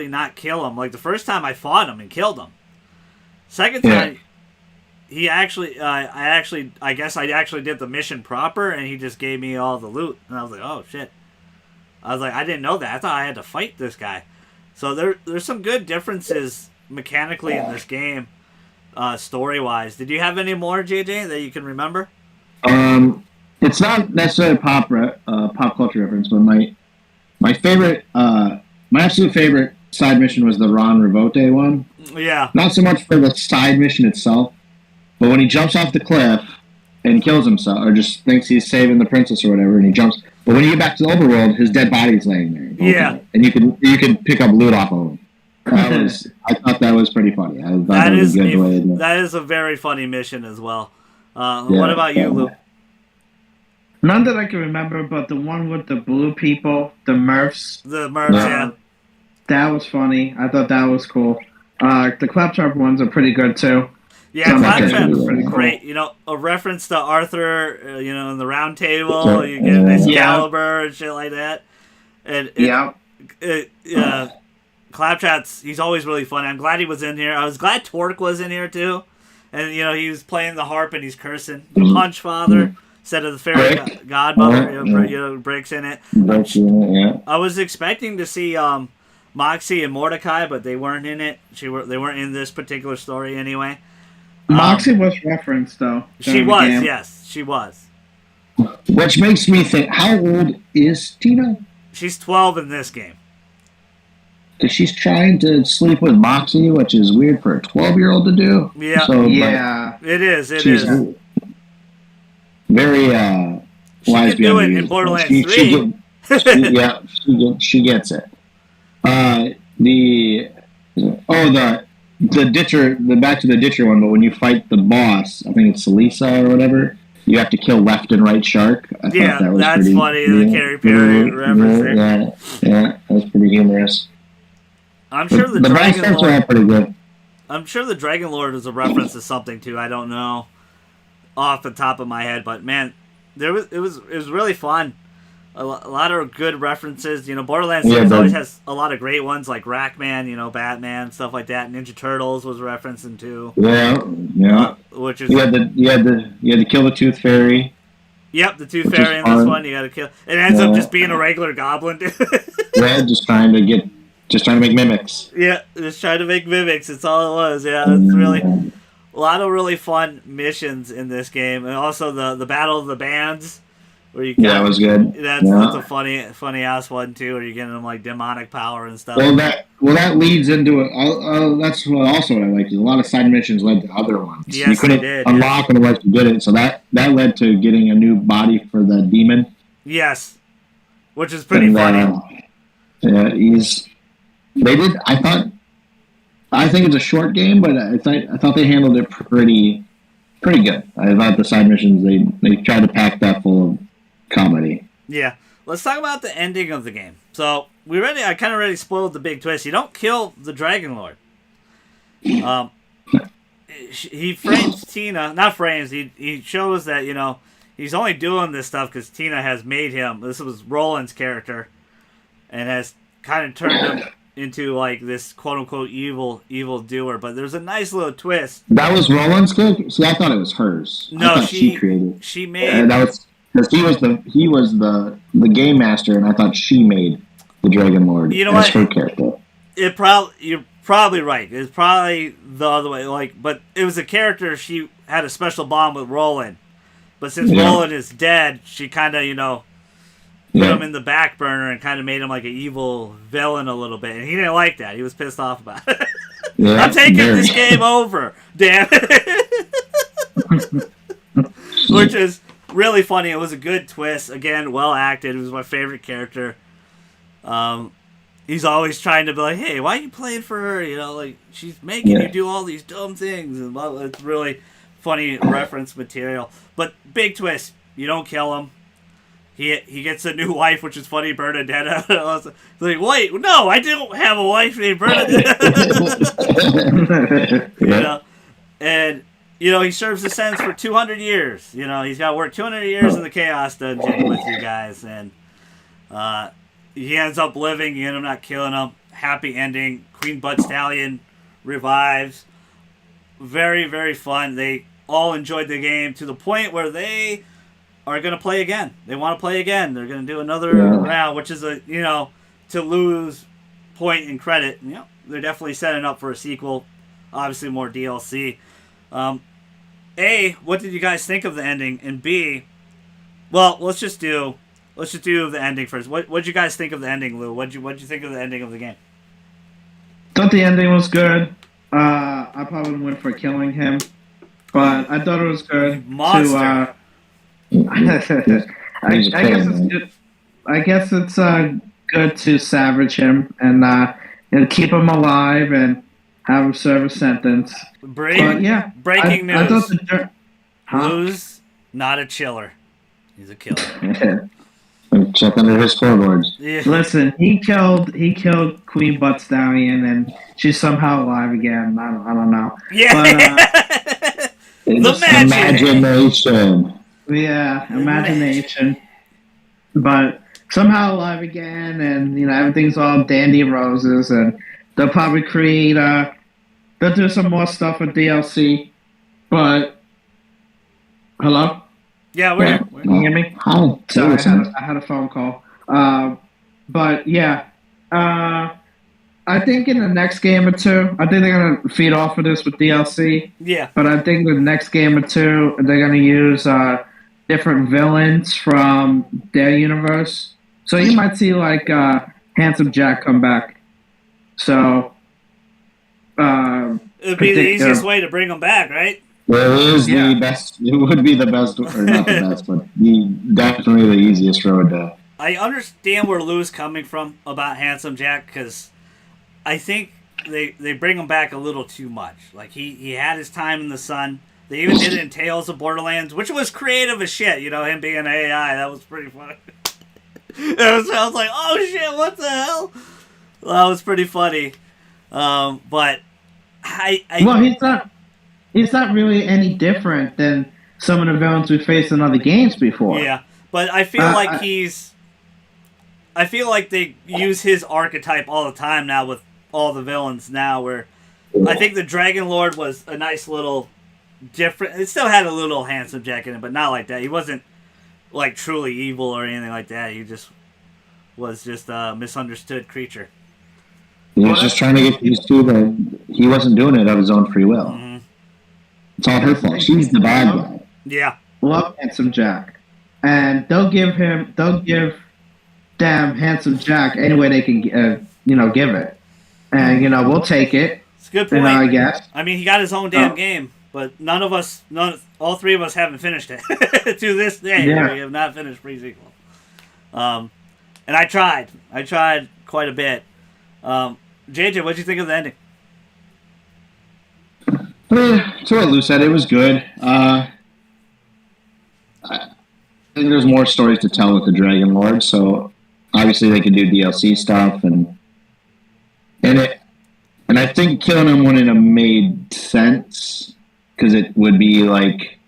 not kill him. Like the first time I fought him and killed him. Second time, he actually I guess I actually did the mission proper, and he just gave me all the loot, and I was like, oh shit. I was like, I didn't know that. I thought I had to fight this guy. So there's some good differences mechanically in this game, story wise. Did you have any more, JJ, that you can remember? It's not necessarily pop culture reference, but my favorite, my absolute favorite side mission was the Ron Revote one. Yeah. Not so much for the side mission itself, but when he jumps off the cliff and kills himself, or just thinks he's saving the princess or whatever, and he jumps. But when you get back to the overworld, his dead body's laying there. Yeah. And you can pick up loot off of him. I thought that was pretty funny. I thought that was a good way to do it. That is a very funny mission as well. What about you, Lou? None that I can remember, but the one with the blue people, the Murphs. The Murphs, yeah. That was funny. I thought that was cool. The Claptrap ones are pretty good, too. Yeah, Claptrap's pretty great. cool. You know, a reference to Arthur, in the Round Table, you get Excalibur and shit like that. And Claptrap's, he's always really fun. I'm glad he was in here. I was glad Torque was in here, too. And, he was playing the harp and he's cursing. Punch Father. Instead of the fairy godmother, Brick's in it. I was expecting to see Moxie and Mordecai, but they weren't in it. They weren't in this particular story anyway. Moxie was referenced, though. She was, yes. She was. Which makes me think, how old is Tina? She's 12 in this game. Because she's trying to sleep with Moxie, which is weird for a 12-year-old to do. Yeah. So, it is. It is. Very she wise. She can do it in Borderlands 3. She gets it. The Ditcher, the back to the Ditcher one, but when you fight the boss, I think it's Salisa or whatever, you have to kill left and right shark. I thought that was that's pretty funny. The Carrie Perry reference there. Yeah, that was pretty humorous. I'm sure the Dragon Lord are pretty good. I'm sure the Dragon Lord is a reference to something too. I don't know off the top of my head, but man, it was really fun. A lot of good references. Borderlands always has a lot of great ones like Rackman, Batman, stuff like that. Ninja Turtles was referencing too. Yeah. Which is you had to kill the Tooth Fairy. Yep, the Tooth Fairy in this one. You got to kill. It ends up just being a regular goblin. just trying to make mimics. Yeah, just trying to make mimics. That's all it was. Yeah, it's really a lot of really fun missions in this game, and also the Battle of the Bands. Where you that was good. That's a funny ass one too. Where you're getting them like demonic power and stuff. Well, that leads into it. That's also what I liked. A lot of side missions led to other ones. Yes, you couldn't unlock them unless you did it. So that led to getting a new body for the demon. Yes, which is pretty funny. They did. I think it's a short game, but I thought they handled it pretty good. I thought the side missions they tried to pack that full of comedy. Yeah. Let's talk about the ending of the game. So I kind of already spoiled the big twist. You don't kill the Dragon Lord. He frames Tina. Not frames. He shows that he's only doing this stuff because Tina has made him. This was Roland's character, and has kind of turned him into like this quote unquote evil doer. But there's a nice little twist. That was Roland's character. See, I thought it was hers. No, she created. She made. That was. Because he was the game master, and I thought she made the Dragon Lord as her character. You're probably right. It's probably the other way. But it was a character she had a special bond with Roland. But since Roland is dead, she kind of put him in the back burner and kind of made him like an evil villain a little bit, and he didn't like that. He was pissed off about it. I'm taking this game over, damn it. Which is really funny. It was a good twist. Again, well acted. It was my favorite character. He's always trying to be like, hey, why are you playing for her? Like, she's making you do all these dumb things. And it's really funny reference material. But big twist. You don't kill him. he gets a new wife, which is funny, Bernadetta. I was like, wait, no, I don't have a wife named Bernadetta. You know, and he serves the sentence for 200 years. He's got to work 200 years in the Chaos Dungeon with you guys, and he ends up living. You end up not killing him. Happy ending. Queen Butt Stallion revives. Very, very fun. They all enjoyed the game to the point where they are going to play again. They want to play again. They're going to do another round, which is to lose point and credit. They're definitely setting up for a sequel. Obviously, more DLC. A, what did you guys think of the ending? And B, well, let's just do the ending first. What did you guys think of the ending, Lou? What'd you think of the ending of the game? Thought the ending was good. I probably went for killing him, but I thought it was good. Monster. I guess it's good. I guess it's good to savage him and keep him alive and have him serve a sentence. Breaking news. I thought Lou's not a chiller. He's a killer. Check under his floorboards. Yeah. Listen, he killed Queen Butt Stallion, and she's somehow alive again. I don't know. Yeah. But, the magic. Imagination. Yeah, imagination. But somehow alive again, and everything's all dandy roses, and they'll probably create. They'll do some more stuff with DLC. But hello. Yeah, we're here. Can you hear me? Hi. Sorry, I had a phone call. But yeah, I think in the next game or two, I think they're gonna feed off of this with DLC. Yeah. But I think the next game or two, they're gonna use different villains from their universe. So you might see like Handsome Jack come back. So it'd be the easiest way to bring them back, right? Well, it is the best. It would be the best, or not the best, but definitely the easiest road to. I understand where Lou's coming from about Handsome Jack, because I think they bring him back a little too much. Like he had his time in the sun. They even did it in Tales of Borderlands, which was creative as shit. Him being an AI, that was pretty funny. I was like, oh shit, what the hell? That was pretty funny. But he's not really any different than some of the villains we faced in other games before. Yeah, but I feel I feel like they use his archetype all the time now with all the villains now, where I think the Dragon Lord was a nice little different. It still had a little Handsome Jack in it, but not like that. He wasn't like truly evil or anything like that. He just was just a misunderstood creature. He was just trying to get used to that he wasn't doing it of his own free will. Mm-hmm. It's all her fault. She's the bad guy. Yeah. Love Handsome Jack. And they'll give damn Handsome Jack any way they can, give it. And, we'll take it. It's a good point. I guess. I mean, he got his own damn game, but all three of us haven't finished it. To this day, we have not finished pre-sequel. And I tried quite a bit. JJ, what'd you think of the ending? To what Lou said, it was good. I think there's more stories to tell with the Dragon Lord, so obviously they could do DLC stuff, and I think killing him wouldn't have made sense, because it would be like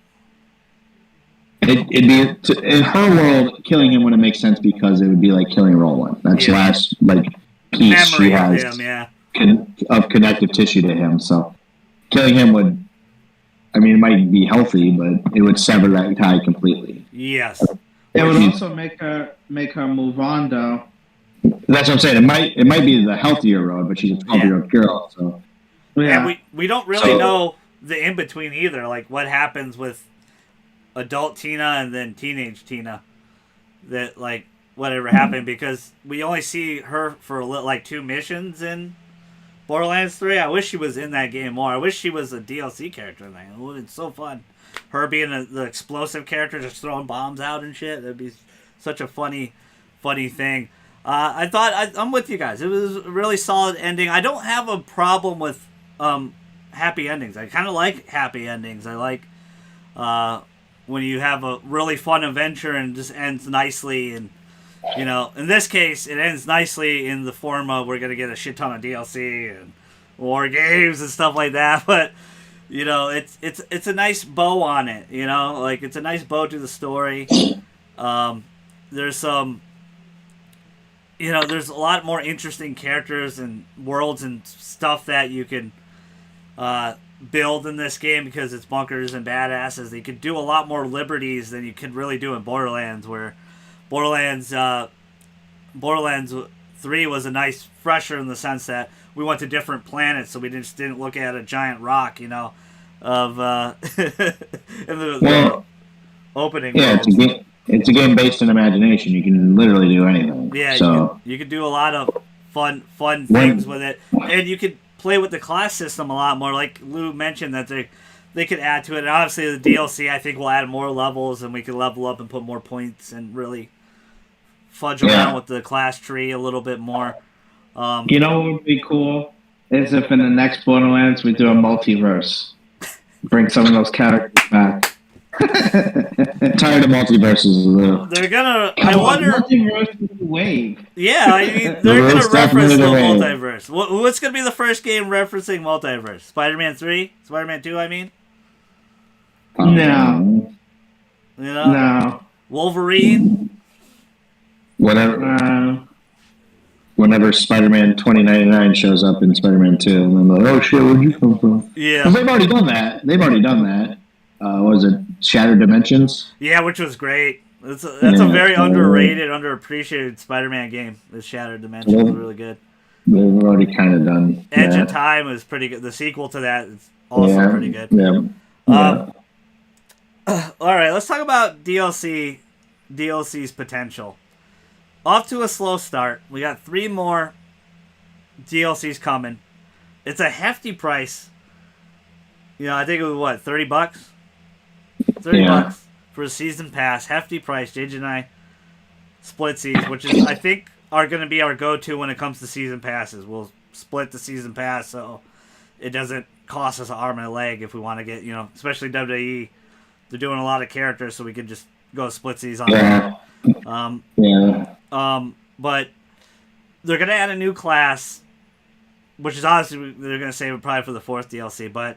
it'd be in her world, killing him wouldn't make sense because it would be like killing Roland. That's the last piece Memory she has of him, of connective tissue to him. So killing him would, it might be healthy, but it would sever that tie completely. Yes. It would also make her move on, though. That's what I'm saying. It might be the healthier road, but she's a 12-year-old girl, so. Yeah. And we don't really know the in between either. Like what happens with adult Tina and then teenage Tina. That whatever happened, because we only see her for 2 missions in Borderlands 3. I wish she was in that game more. I wish she was a DLC character in that. It would have been so fun. Her being the explosive character, just throwing bombs out and shit. That'd be such a funny thing. I'm with you guys. It was a really solid ending. I don't have a problem with happy endings. I kind of like happy endings. I like when you have a really fun adventure and it just ends nicely. And in this case, it ends nicely in the form of we're gonna get a shit ton of DLC and war games and stuff like that. But it's a nice bow on it. Like it's a nice bow to the story. There's some. There's a lot more interesting characters and worlds and stuff that you can build in this game because it's bunkers and badasses. You could do a lot more liberties than you could really do in Borderlands, where Borderlands 3 was a nice fresher in the sense that we went to different planets, so we just didn't look at a giant rock, in the opening. Yeah, it's a game based on imagination. You can literally do anything. Yeah, so you could do a lot of fun things with it, and you could play with the class system a lot more. Like Lou mentioned, that they could add to it. And obviously, the DLC I think will add more levels, and we can level up and put more points and really fudge around with the class tree a little bit more. You know what would be cool is if in the next Borderlands we do a multiverse, bring some of those characters back. Tired of multiverses, though. They're gonna. I wonder. Multiverse is the wave. Yeah, I mean, they're gonna reference the multiverse. What's gonna be the first game referencing multiverse? Spider-Man 3, Spider-Man 2. I mean. No. No. Wolverine. Whenever Spider-Man 2099 shows up in Spider-Man 2, and I'm like, oh shit, where'd you come from? Yeah. 'Cause they've already done that. What was it? Shattered Dimensions? Yeah, which was great. That's a very underrated, underappreciated Spider-Man game. The Shattered Dimensions was really good. They've already kind of done Edge of Time is pretty good. The sequel to that is also pretty good. Yeah. All right, let's talk about DLC's potential. Off to a slow start. We got 3 more DLCs coming. It's a hefty price. I think it was $30? $30 for a season pass. Hefty price. JJ and I split these, which is I think are going to be our go-to when it comes to season passes. We'll split the season pass so it doesn't cost us an arm and a leg if we want to get, especially WWE. They're doing a lot of characters, so we could just go split these on. But they're going to add a new class, which is obviously they're going to save it probably for the 4th DLC. But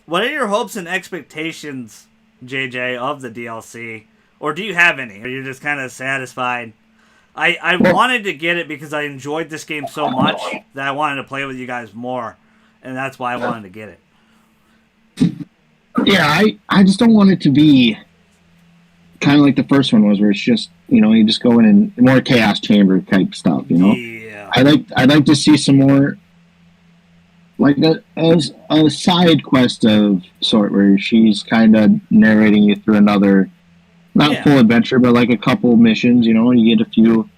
what are your hopes and expectations, JJ, of the DLC? Or do you have any? Or you're just kind of satisfied? I wanted to get it because I enjoyed this game so much that I wanted to play with you guys more. And that's why I wanted to get it. Yeah, I just don't want it to be kind of like the first one was, where it's just, you just go in and more Chaos Chamber type stuff, Yeah. I'd like to see some more, like a side quest of sort where she's kind of narrating you through another, not full adventure, but like a couple missions. You get a few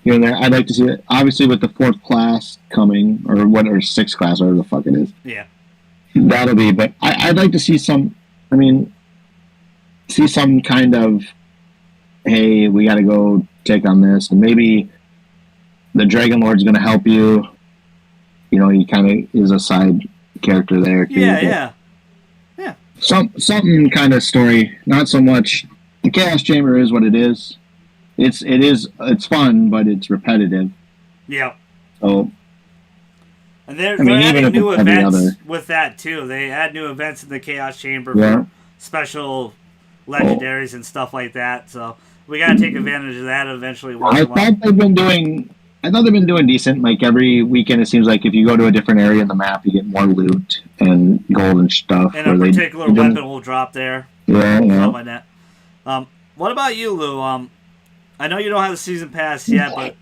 here and there. I'd like to see it, obviously, with the 4th class coming, or 6th class, whatever the fuck it is. Yeah, that'll be. But I'd like to see some. See some kind of, hey, we got to go take on this, and maybe the Dragon Lord's going to help you. He kind of is a side character there too. Yeah. Something kind of story, not so much. The Chaos Chamber is what it is. It's fun, but it's repetitive. Yeah. So. And they're adding new events with that too. They add new events in the Chaos Chamber for special legendaries and stuff like that. So we got to take advantage of that eventually. I thought they've been doing decent. Like every weekend, it seems like if you go to a different area in the map, you get more loot and gold and stuff. And a particular weapon will drop there. Yeah. Something like that. What about you, Lou? I know you don't have the season pass yet, but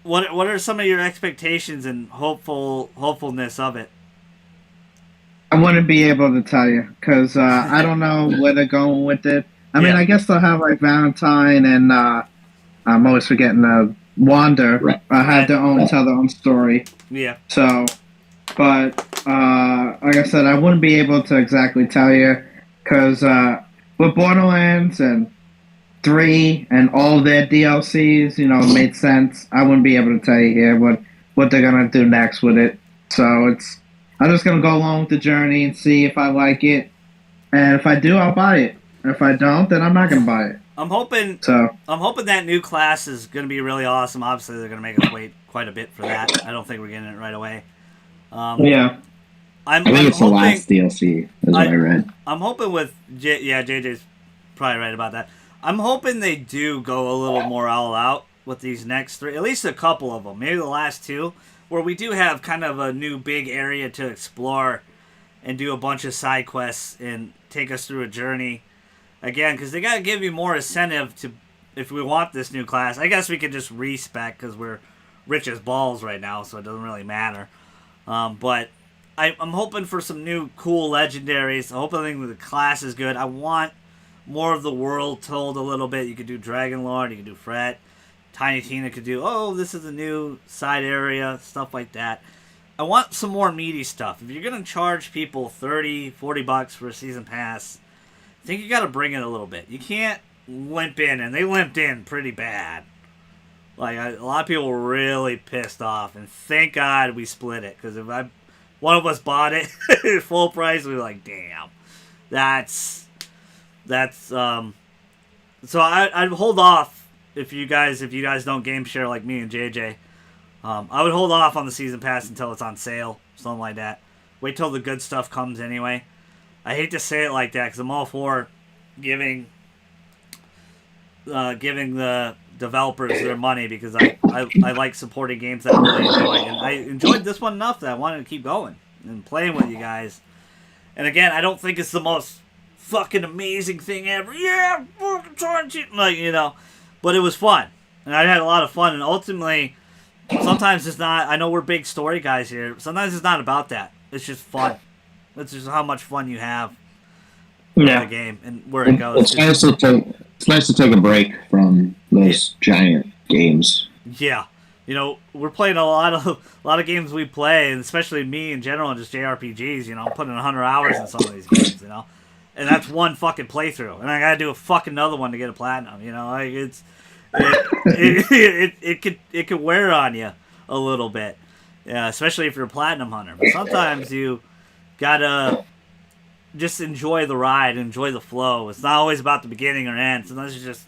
what are some of your expectations and hopefulness of it? I wouldn't be able to tell you because I don't know where they're going with it. I mean, I guess they'll have like Valentine and I'm always forgetting Wander. Right. Had their own tell their own story. Yeah. So, but like I said, I wouldn't be able to exactly tell you because with Borderlands and 3 and all their DLCs, made sense. I wouldn't be able to tell you here what they're gonna do next with it. So I'm just gonna go along with the journey and see if I like it. And if I do, I'll buy it. If I don't, then I'm not gonna buy it. I'm hoping So that new class is going to be really awesome. Obviously, they're going to make us wait quite a bit for that. I don't think we're getting it right away. yeah, I'm I think it's hoping, the last DLC, is what I read. I'm hoping with JJ's probably right about that. I'm hoping they do go a little more all out with these next three, at least a couple of them, maybe the last two, where we do have kind of a new big area to explore and do a bunch of side quests and take us through a journey again, because they got to give you more incentive to, if we want this new class. I guess we could just respec because we're rich as balls right now, so it doesn't really matter. But I'm hoping for some new cool legendaries. I'm hoping the class is good. I want more of the world told a little bit. You could do Dragon Lord, you could do Fret. Tiny Tina could do, oh, this is a new side area, stuff like that. I want some more meaty stuff. If you're going to charge people $30-$40 for a season pass, I think you got to bring it a little bit. You can't limp in, and they limped in pretty bad. Like, a lot of people were really pissed off, and thank God we split it, because if one of us bought it at full price, we were like, damn, that's so I'd hold off if you guys don't game share like me and JJ. I would hold off on the season pass until it's on sale, something like that. Wait till the good stuff comes anyway. I hate to say it like that because I'm all for giving the developers their money because I like supporting games that I really enjoy. And I enjoyed this one enough that I wanted to keep going and playing with you guys. And again, I don't think it's the most fucking amazing thing ever. Yeah, fucking trying to, like, you know. But it was fun. And I had a lot of fun. And ultimately, sometimes it's not, I know we're big story guys here. Sometimes it's not about that. It's just fun. It's just how much fun you have with the game and where it goes. It's nice to take a break from those giant games. Yeah, you know, we're playing a lot of games we play, and especially me in general, and just JRPGs. You know, I'm putting 100 hours in some of these games. You know, and that's one fucking playthrough, and I gotta do a fucking another one to get a platinum. You know, like it could wear on you a little bit. Yeah, especially if you're a platinum hunter. But sometimes you gotta just enjoy the ride, enjoy the flow. It's not always about the beginning or end. Sometimes you're just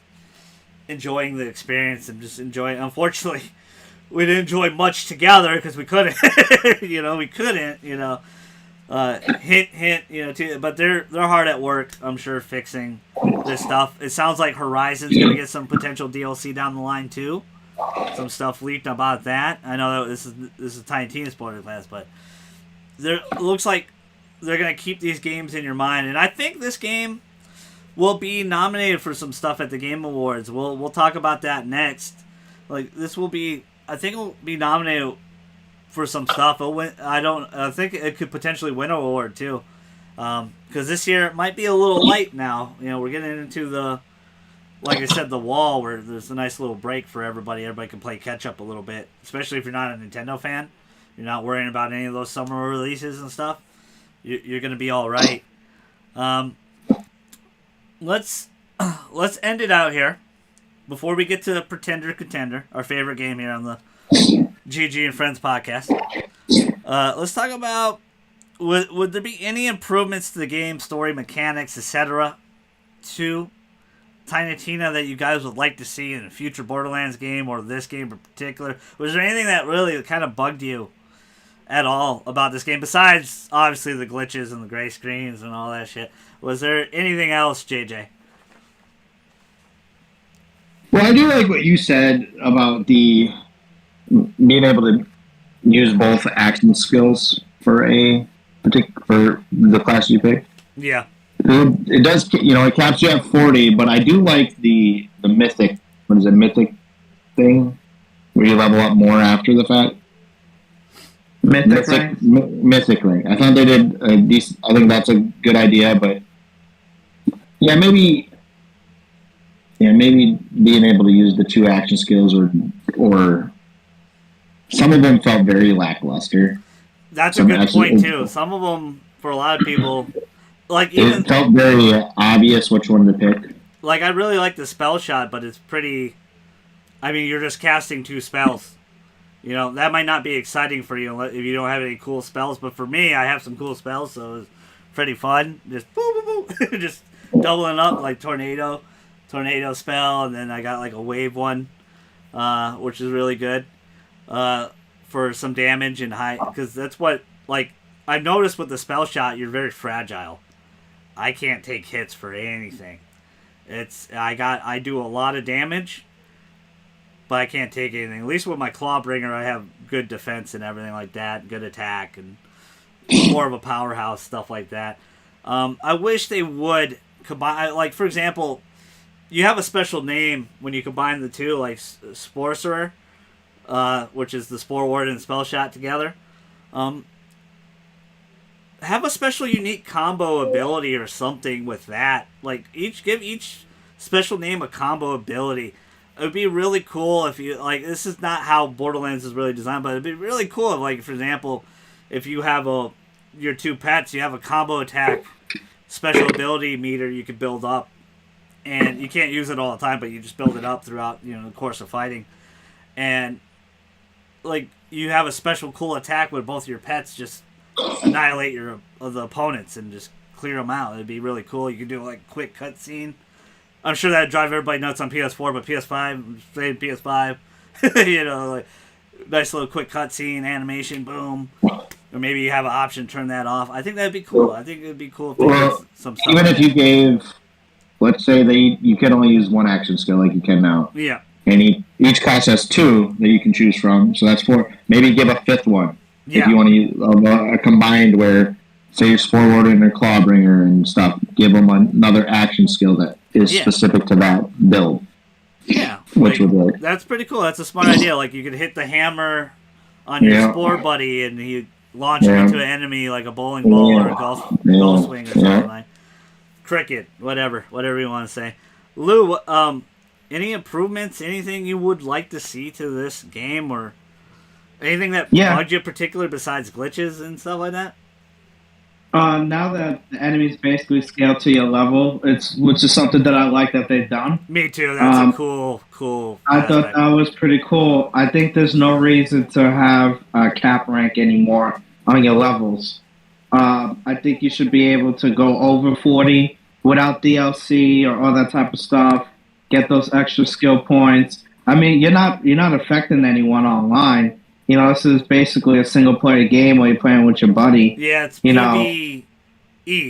enjoying the experience and just enjoying. Unfortunately, we didn't enjoy much together because we couldn't. We couldn't. Hint, hint. But they're hard at work. I'm sure fixing this stuff. It sounds like Horizon's gonna get some potential DLC down the line too. Some stuff leaked about that. I know that this is Tiny Tina spoiler class, but it looks like they're going to keep these games in your mind. And I think this game will be nominated for some stuff at the Game Awards. We'll talk about that next. Like, I think it'll be nominated for some stuff. I think it could potentially win an award too. Because this year it might be a little light now. We're getting into like I said, the wall where there's a nice little break for everybody. Everybody can play catch up a little bit, especially if you're not a Nintendo fan. You're not worrying about any of those summer releases and stuff. You're going to be all right. Let's end it out here before we get to Pretender Contender, our favorite game here on the GG and Friends podcast. Let's talk about would there be any improvements to the game, story, mechanics, etc. to Tiny Tina that you guys would like to see in a future Borderlands game or this game in particular? Was there anything that really kind of bugged you at all about this game, besides obviously the glitches and the gray screens and all that shit? Was there anything else, JJ? Well, I do like what you said about being able to use both action skills for the class you pick. Yeah. It does, it caps you at 40, but I do like the mythic, mythic thing, where you level up more after the fact. Mythically. I thought they did a decent. I think that's a good idea, but maybe being able to use the two action skills or some of them felt very lackluster. That's a good point too. Some of them, for a lot of people, it felt very obvious which one to pick. Like, I really like the spell shot, but it's pretty. I mean, you're just casting two spells. That might not be exciting for you if you don't have any cool spells. But for me, I have some cool spells, so it's pretty fun. Just boop, boop, boop, just doubling up like tornado spell, and then I got like a wave one, which is really good for some damage and high, because that's what like I've noticed with the spell shot, you're very fragile. I can't take hits for anything. I do a lot of damage, but I can't take anything. At least with my Clawbringer, I have good defense and everything like that, good attack, and more of a powerhouse, stuff like that. I wish they would combine, like, for example, you have a special name when you combine the two, like Sporcerer, which is the Spore Ward and Spell Shot together. Have a special unique combo ability or something with that. Like, give each special name a combo ability. It would be really cool if you, like, this is not how Borderlands is really designed, but it'd be really cool if, like, for example, if you have your two pets, you have a combo attack special ability meter you could build up, and you can't use it all the time, but you just build it up throughout, the course of fighting, and like you have a special cool attack with both your pets just annihilate the opponents and just clear them out. It'd be really cool. You could do like a quick cutscene. I'm sure that'd drive everybody nuts on PS4, but PS5, say PS5, like nice little quick cutscene, animation, boom. Or maybe you have an option to turn that off. I think that'd be cool. I think it'd be cool if they did some stuff. Even if you gave, let's say you can only use one action skill like you can now. Yeah. And each class has two that you can choose from, so that's four. Maybe give a fifth one if you want to use a combined where, say, your Spore Warder and your Clawbringer and stuff. Give them another action skill that is specific to that build. Yeah, which would work. That's pretty cool. That's a smart idea. Like you could hit the hammer on your Spore buddy, and he launch it into an enemy like a bowling ball or a golf swing or something like. Cricket, whatever you want to say. Lou, any improvements? Anything you would like to see to this game, or anything that bugged you particular besides glitches and stuff like that? Now that the enemies basically scale to your level, which is something that I like that they've done. Me too. That's a cool. I thought that was pretty cool. I think there's no reason to have a cap rank anymore on your levels. I think you should be able to go over 40 without DLC or all that type of stuff. Get those extra skill points. I mean, you're not affecting anyone online. This is basically a single player game where you're playing with your buddy. Yeah, it's PvE,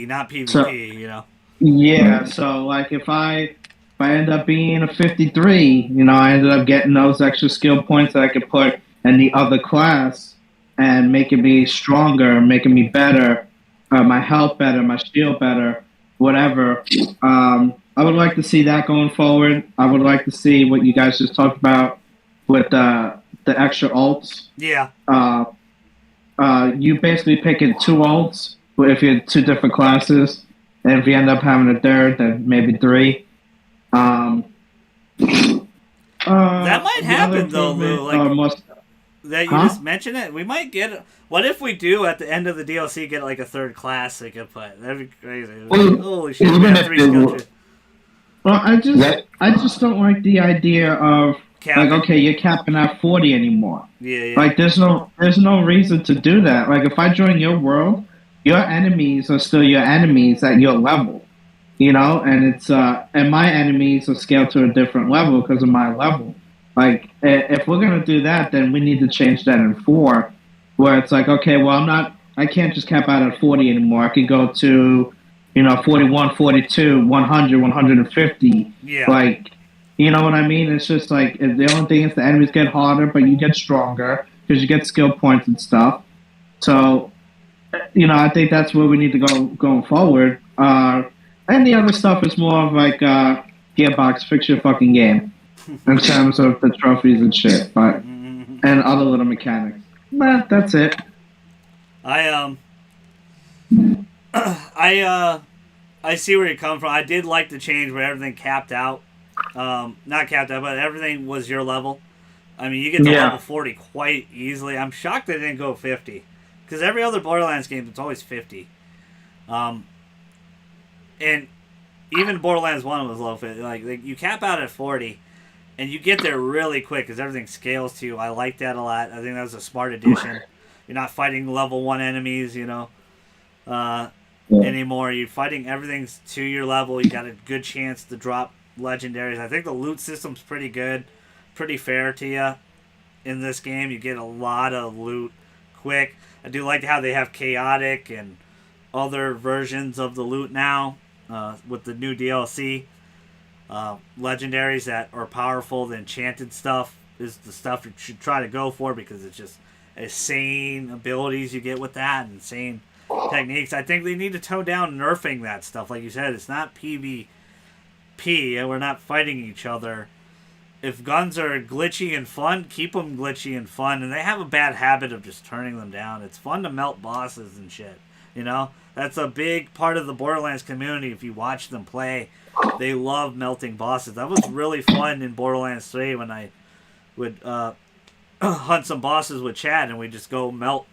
not PvP. So, yeah, so like if I end up being a 53, I ended up getting those extra skill points that I could put in the other class and making me stronger, making me better, my health better, my shield better, whatever. I would like to see that going forward. I would like to see what you guys just talked about with the extra ults. Yeah. You basically picking two ults if you're two different classes, and if you end up having a third, then maybe three. That might happen though, Lou. That you just mentioned it. We might get. What if we do at the end of the DLC get like a third class they could put? That'd be crazy. Holy shit! We have 3 skill trees. Well, I just don't like the idea of like, okay, you're capping at 40 anymore. Yeah. Like, there's no reason to do that. Like, if I join your world, your enemies are still your enemies at your level, and it's and my enemies are scaled to a different level because of my level. Like, if we're gonna do that, then we need to change that in 4, where it's like, okay, well, I can't just cap out at 40 anymore. I could go to 41, 42, 100, 150. Yeah. Like, you know what I mean? It's just like, the only thing is the enemies get harder, but you get stronger because you get skill points and stuff. So, I think that's where we need to go going forward. And the other stuff is more of like, Gearbox, fix your fucking game in terms of the trophies and shit, but and other little mechanics. But that's it. I see where you're coming from. I did like the change where everything capped out. Not capped out, but everything was your level. I mean, you get to level 40 quite easily. I'm shocked they didn't go 50. Because every other Borderlands game, it's always 50. And even Borderlands 1 was low 50. Like you cap out at 40, and you get there really quick because everything scales to you. I like that a lot. I think that was a smart addition. You're not fighting level 1 enemies, anymore. You're fighting everything's to your level. You got a good chance to drop legendaries. I think the loot system's pretty good, pretty fair to you in this game. You get a lot of loot quick. I do like how they have chaotic and other versions of the loot now with the new DLC. Legendaries that are powerful, the enchanted stuff is the stuff you should try to go for because it's just insane abilities you get with that, insane techniques. I think they need to tone down nerfing that stuff. Like you said, it's not PvP and we're not fighting each other. If guns are glitchy and fun, keep them glitchy and fun. And they have a bad habit of just turning them down. It's fun to melt bosses and shit. You know? That's a big part of the Borderlands community. If you watch them play, they love melting bosses. That was really fun in Borderlands 3 when I would hunt some bosses with Chad and we just go melt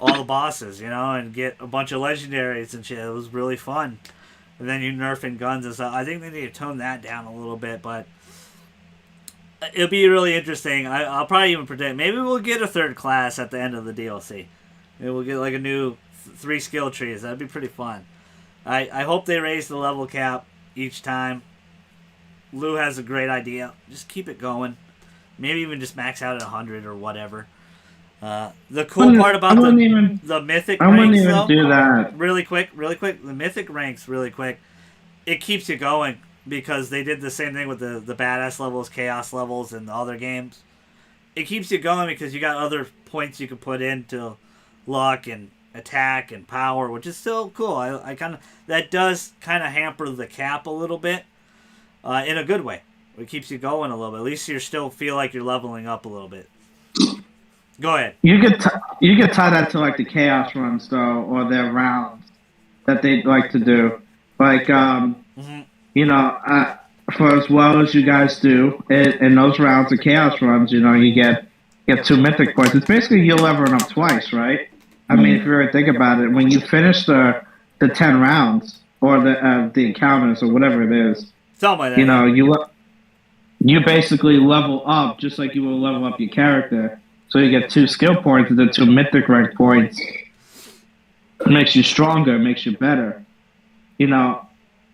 all the bosses, you know, and get a bunch of legendaries and shit. It was really fun. And then you nerfing guns and stuff. I think they need to tone that down a little bit, but it'll be really interesting. I'll probably even predict maybe we'll get a third class at the end of the DLC. Maybe we'll get like a new 3 skill trees. That'd be pretty fun. I hope they raise the level cap each time. Lou has a great idea. Just keep it going. Maybe even just max out at 100 or whatever. The cool part about the mythic I wouldn't ranks, even though, do that. really quick, the mythic ranks, really quick, it keeps you going because they did the same thing with the badass levels, chaos levels, and the other games. It keeps you going because you got other points you can put into luck and attack and power, which is still cool. I kind of that does kind of hamper the cap a little bit, in a good way. It keeps you going a little bit. At least you still feel like you're leveling up a little bit. Go ahead. You could tie that to like the chaos runs though, or their rounds that they like to do. Like you know, for as well as you guys do in those rounds of chaos runs, you know, you get 2 mythic points. It's basically you're leveling up twice, right? I mean, if you really think about it, when you finish the 10 rounds or the encounters or whatever it is, Something like that. you know, you basically level up just like you will level up your character. So you get 2 skill points and then 2 mythic rank points. It makes you stronger, makes you better. You know,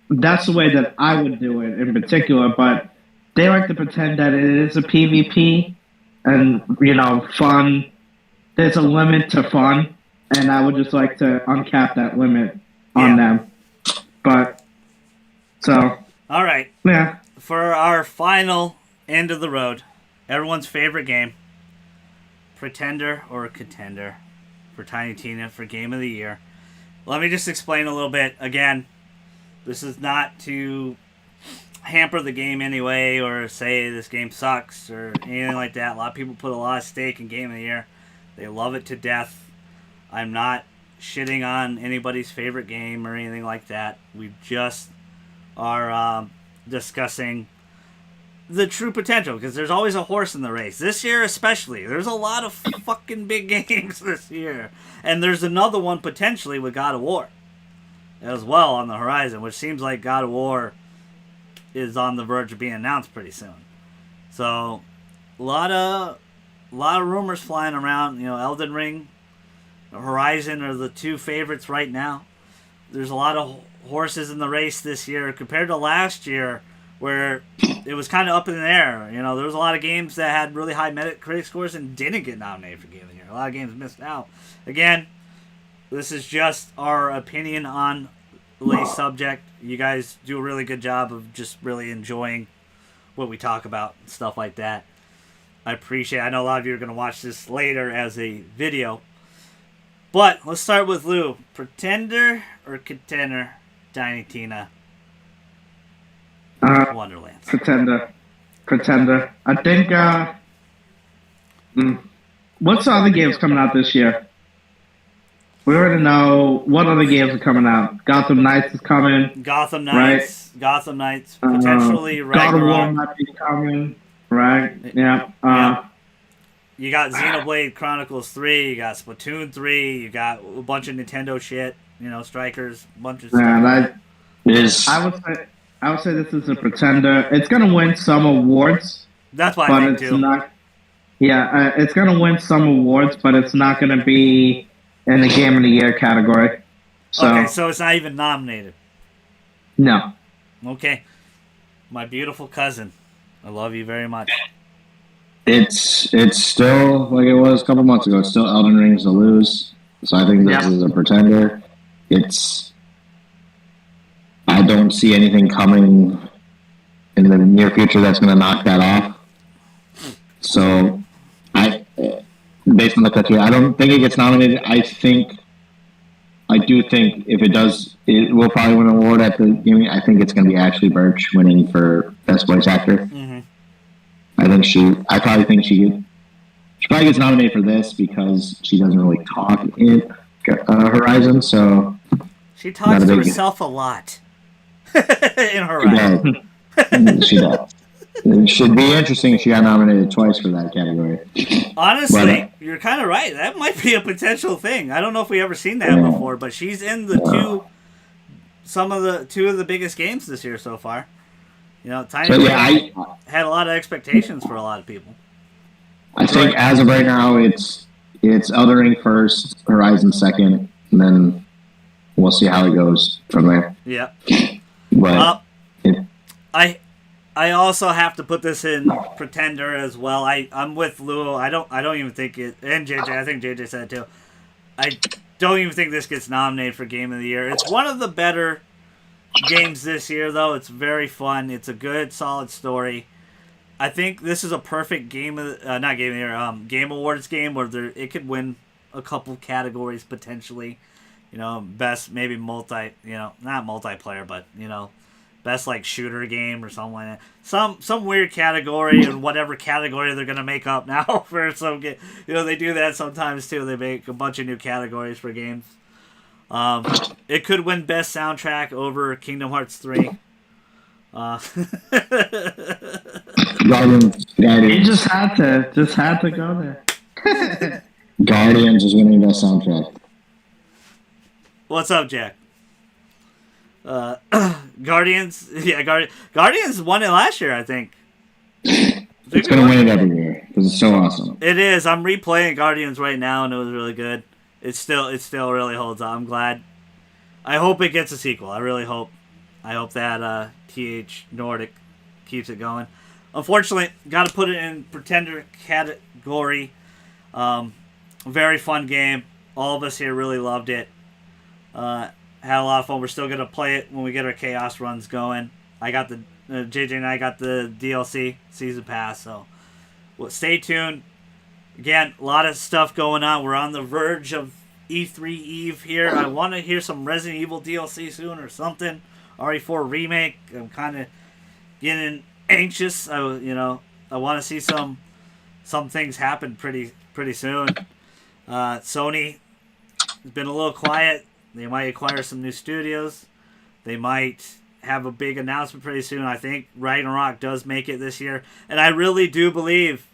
that's the way that I would do it in particular, but they like to pretend that it is a PvP and, you know, fun. There's a limit to fun, and I would just like to uncap that limit on them. But, so. All right. Yeah. For our final end of the road, everyone's favorite game, Pretender or Contender for Tiny Tina for Game of the Year. Let me just explain a little bit. Again, this is not to hamper the game anyway or say this game sucks or anything like that. A lot of people put a lot of stake in Game of the Year. They love it to death. I'm not shitting on anybody's favorite game or anything like that. We just are discussing the true potential because there's always a horse in the race. This year especially, there's a lot of fucking big games this year. And there's another one potentially with God of War as well on the horizon, which seems like God of War is on the verge of being announced pretty soon. So, a lot of rumors flying around. You know, Elden Ring, Horizon are the 2 favorites right now. There's a lot of horses in the race this year compared to last year where it was kind of up in the air. You know, there was a lot of games that had really high Metacritic scores and didn't get nominated for Game of the Year. A lot of games missed out. Again, this is just our opinion on the subject. You guys do a really good job of just really enjoying what we talk about and stuff like that. I appreciate it. I know a lot of you are going to watch this later as a video. But let's start with Lou. Pretender or Contender, Tiny Tina? WonderLands. Pretender. I think, what's the other games coming out this year? We already know what other games are coming out. Gotham Knights is coming. Gotham Knights. Right? Gotham Knights. Potentially Ragnarok. God of War might be coming. Right? Yeah. You got Xenoblade Chronicles 3. You got Splatoon 3. You got a bunch of Nintendo shit. You know, Strikers. A bunch of stuff. I would say this is a pretender. It's gonna win some awards. That's why I think too. Not. Yeah, it's gonna win some awards, but it's not gonna be in the Game of the Year category. So, Okay, so it's not even nominated. no. Okay. My beautiful cousin. I love you very much. It's still like it was a couple months ago. It's still Elden Ring's to lose. So I think this is a pretender. I don't see anything coming in the near future that's going to knock that off. So based on the cut here, I don't think it gets nominated. I do think if it does, it will probably win an award at the gaming. I think it's going to be Ashley Birch winning for Best Voice Actor. Mm-hmm. I probably think she probably gets nominated for this because she doesn't really talk in Horizon. So she talks to herself a lot in Horizon. She does. It should be interesting if she got nominated twice for that category. Honestly, you're kind of right. That might be a potential thing. I don't know if we ever seen that before, but she's in the two of the biggest games this year so far. You know, Tiny had a lot of expectations for a lot of people. I think as of right now, it's Elden Ring first, Horizon second, and then we'll see how it goes from there. Yeah. But I also have to put this in Pretender as well. I'm with Lou. I don't even think it, and JJ. I think JJ said it too. I don't even think this gets nominated for Game of the Year. It's one of the better games this year, though. It's very fun. It's a good, solid story. I think this is a perfect Game Awards game where it could win a couple categories potentially. You know, best maybe not multiplayer, but best like shooter game or something like that. Some weird category in whatever category they're gonna make up now for some game. They do that sometimes too. They make a bunch of new categories for games. It could win best soundtrack over Kingdom Hearts 3. Guardians. You just had to go there. Guardians is winning best soundtrack. What's up, Jack? Guardians, Guardians won it last year, I think. It's going to win it every year because it's so awesome. It is. I'm replaying Guardians right now, and it was really good. It still really holds up. I'm glad. I hope it gets a sequel. I really hope. I hope that TH Nordic keeps it going. Unfortunately, got to put it in Pretender category. Very fun game. All of us here really loved it. Had a lot of fun. We're still going to play it when we get our Chaos runs going. I got the JJ and I got the DLC Season Pass, so stay tuned. Again, a lot of stuff going on. We're on the verge of E3 Eve here. I want to hear some Resident Evil DLC soon or something. RE4 remake. I'm kind of getting anxious. I want to see some things happen pretty soon. Sony has been a little quiet. They might acquire some new studios. They might have a big announcement pretty soon. I think Ragnarok does make it this year. And I really do believe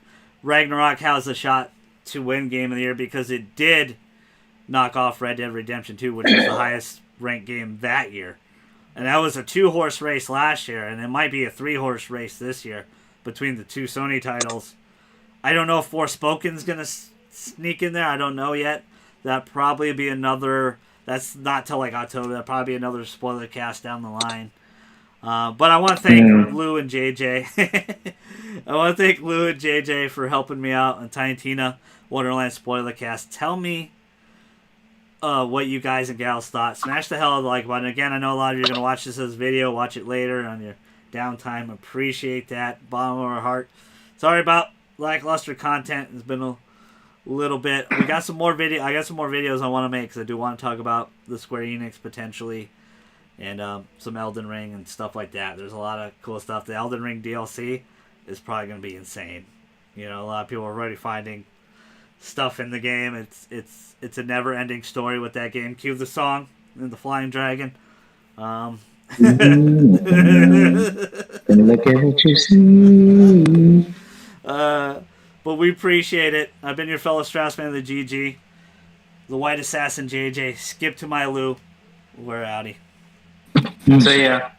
Ragnarok has a shot to win Game of the Year because it did knock off Red Dead Redemption 2, which was the highest ranked game that year. And that was a 2-horse race last year, and it might be a 3-horse race this year between the two Sony titles. I don't know if Forspoken's going to sneak in there. I don't know yet. That probably be another... That's not till like October. That'll probably be another spoiler cast down the line. But I want to thank Lou and JJ. I want to thank Lou and JJ for helping me out on Tiny Tina WonderLands spoiler cast. Tell me what you guys and gals thought. Smash the hell out of the like button. Again, I know a lot of you are going to watch this as a video, watch it later on your downtime. Appreciate that. Bottom of our heart. Sorry about lackluster content. It's been a little bit. We got some more video. I got some more videos I want to make because I do want to talk about the Square Enix potentially, and some Elden Ring and stuff like that. There's a lot of cool stuff. The Elden Ring DLC is probably going to be insane. A lot of people are already finding stuff in the game. It's a never-ending story with that game. Cue the song and the Flying Dragon. And look at what you see. But we appreciate it. I've been your fellow Straussman of the GG. The White Assassin JJ. Skip to my Lou. We're outie. See ya.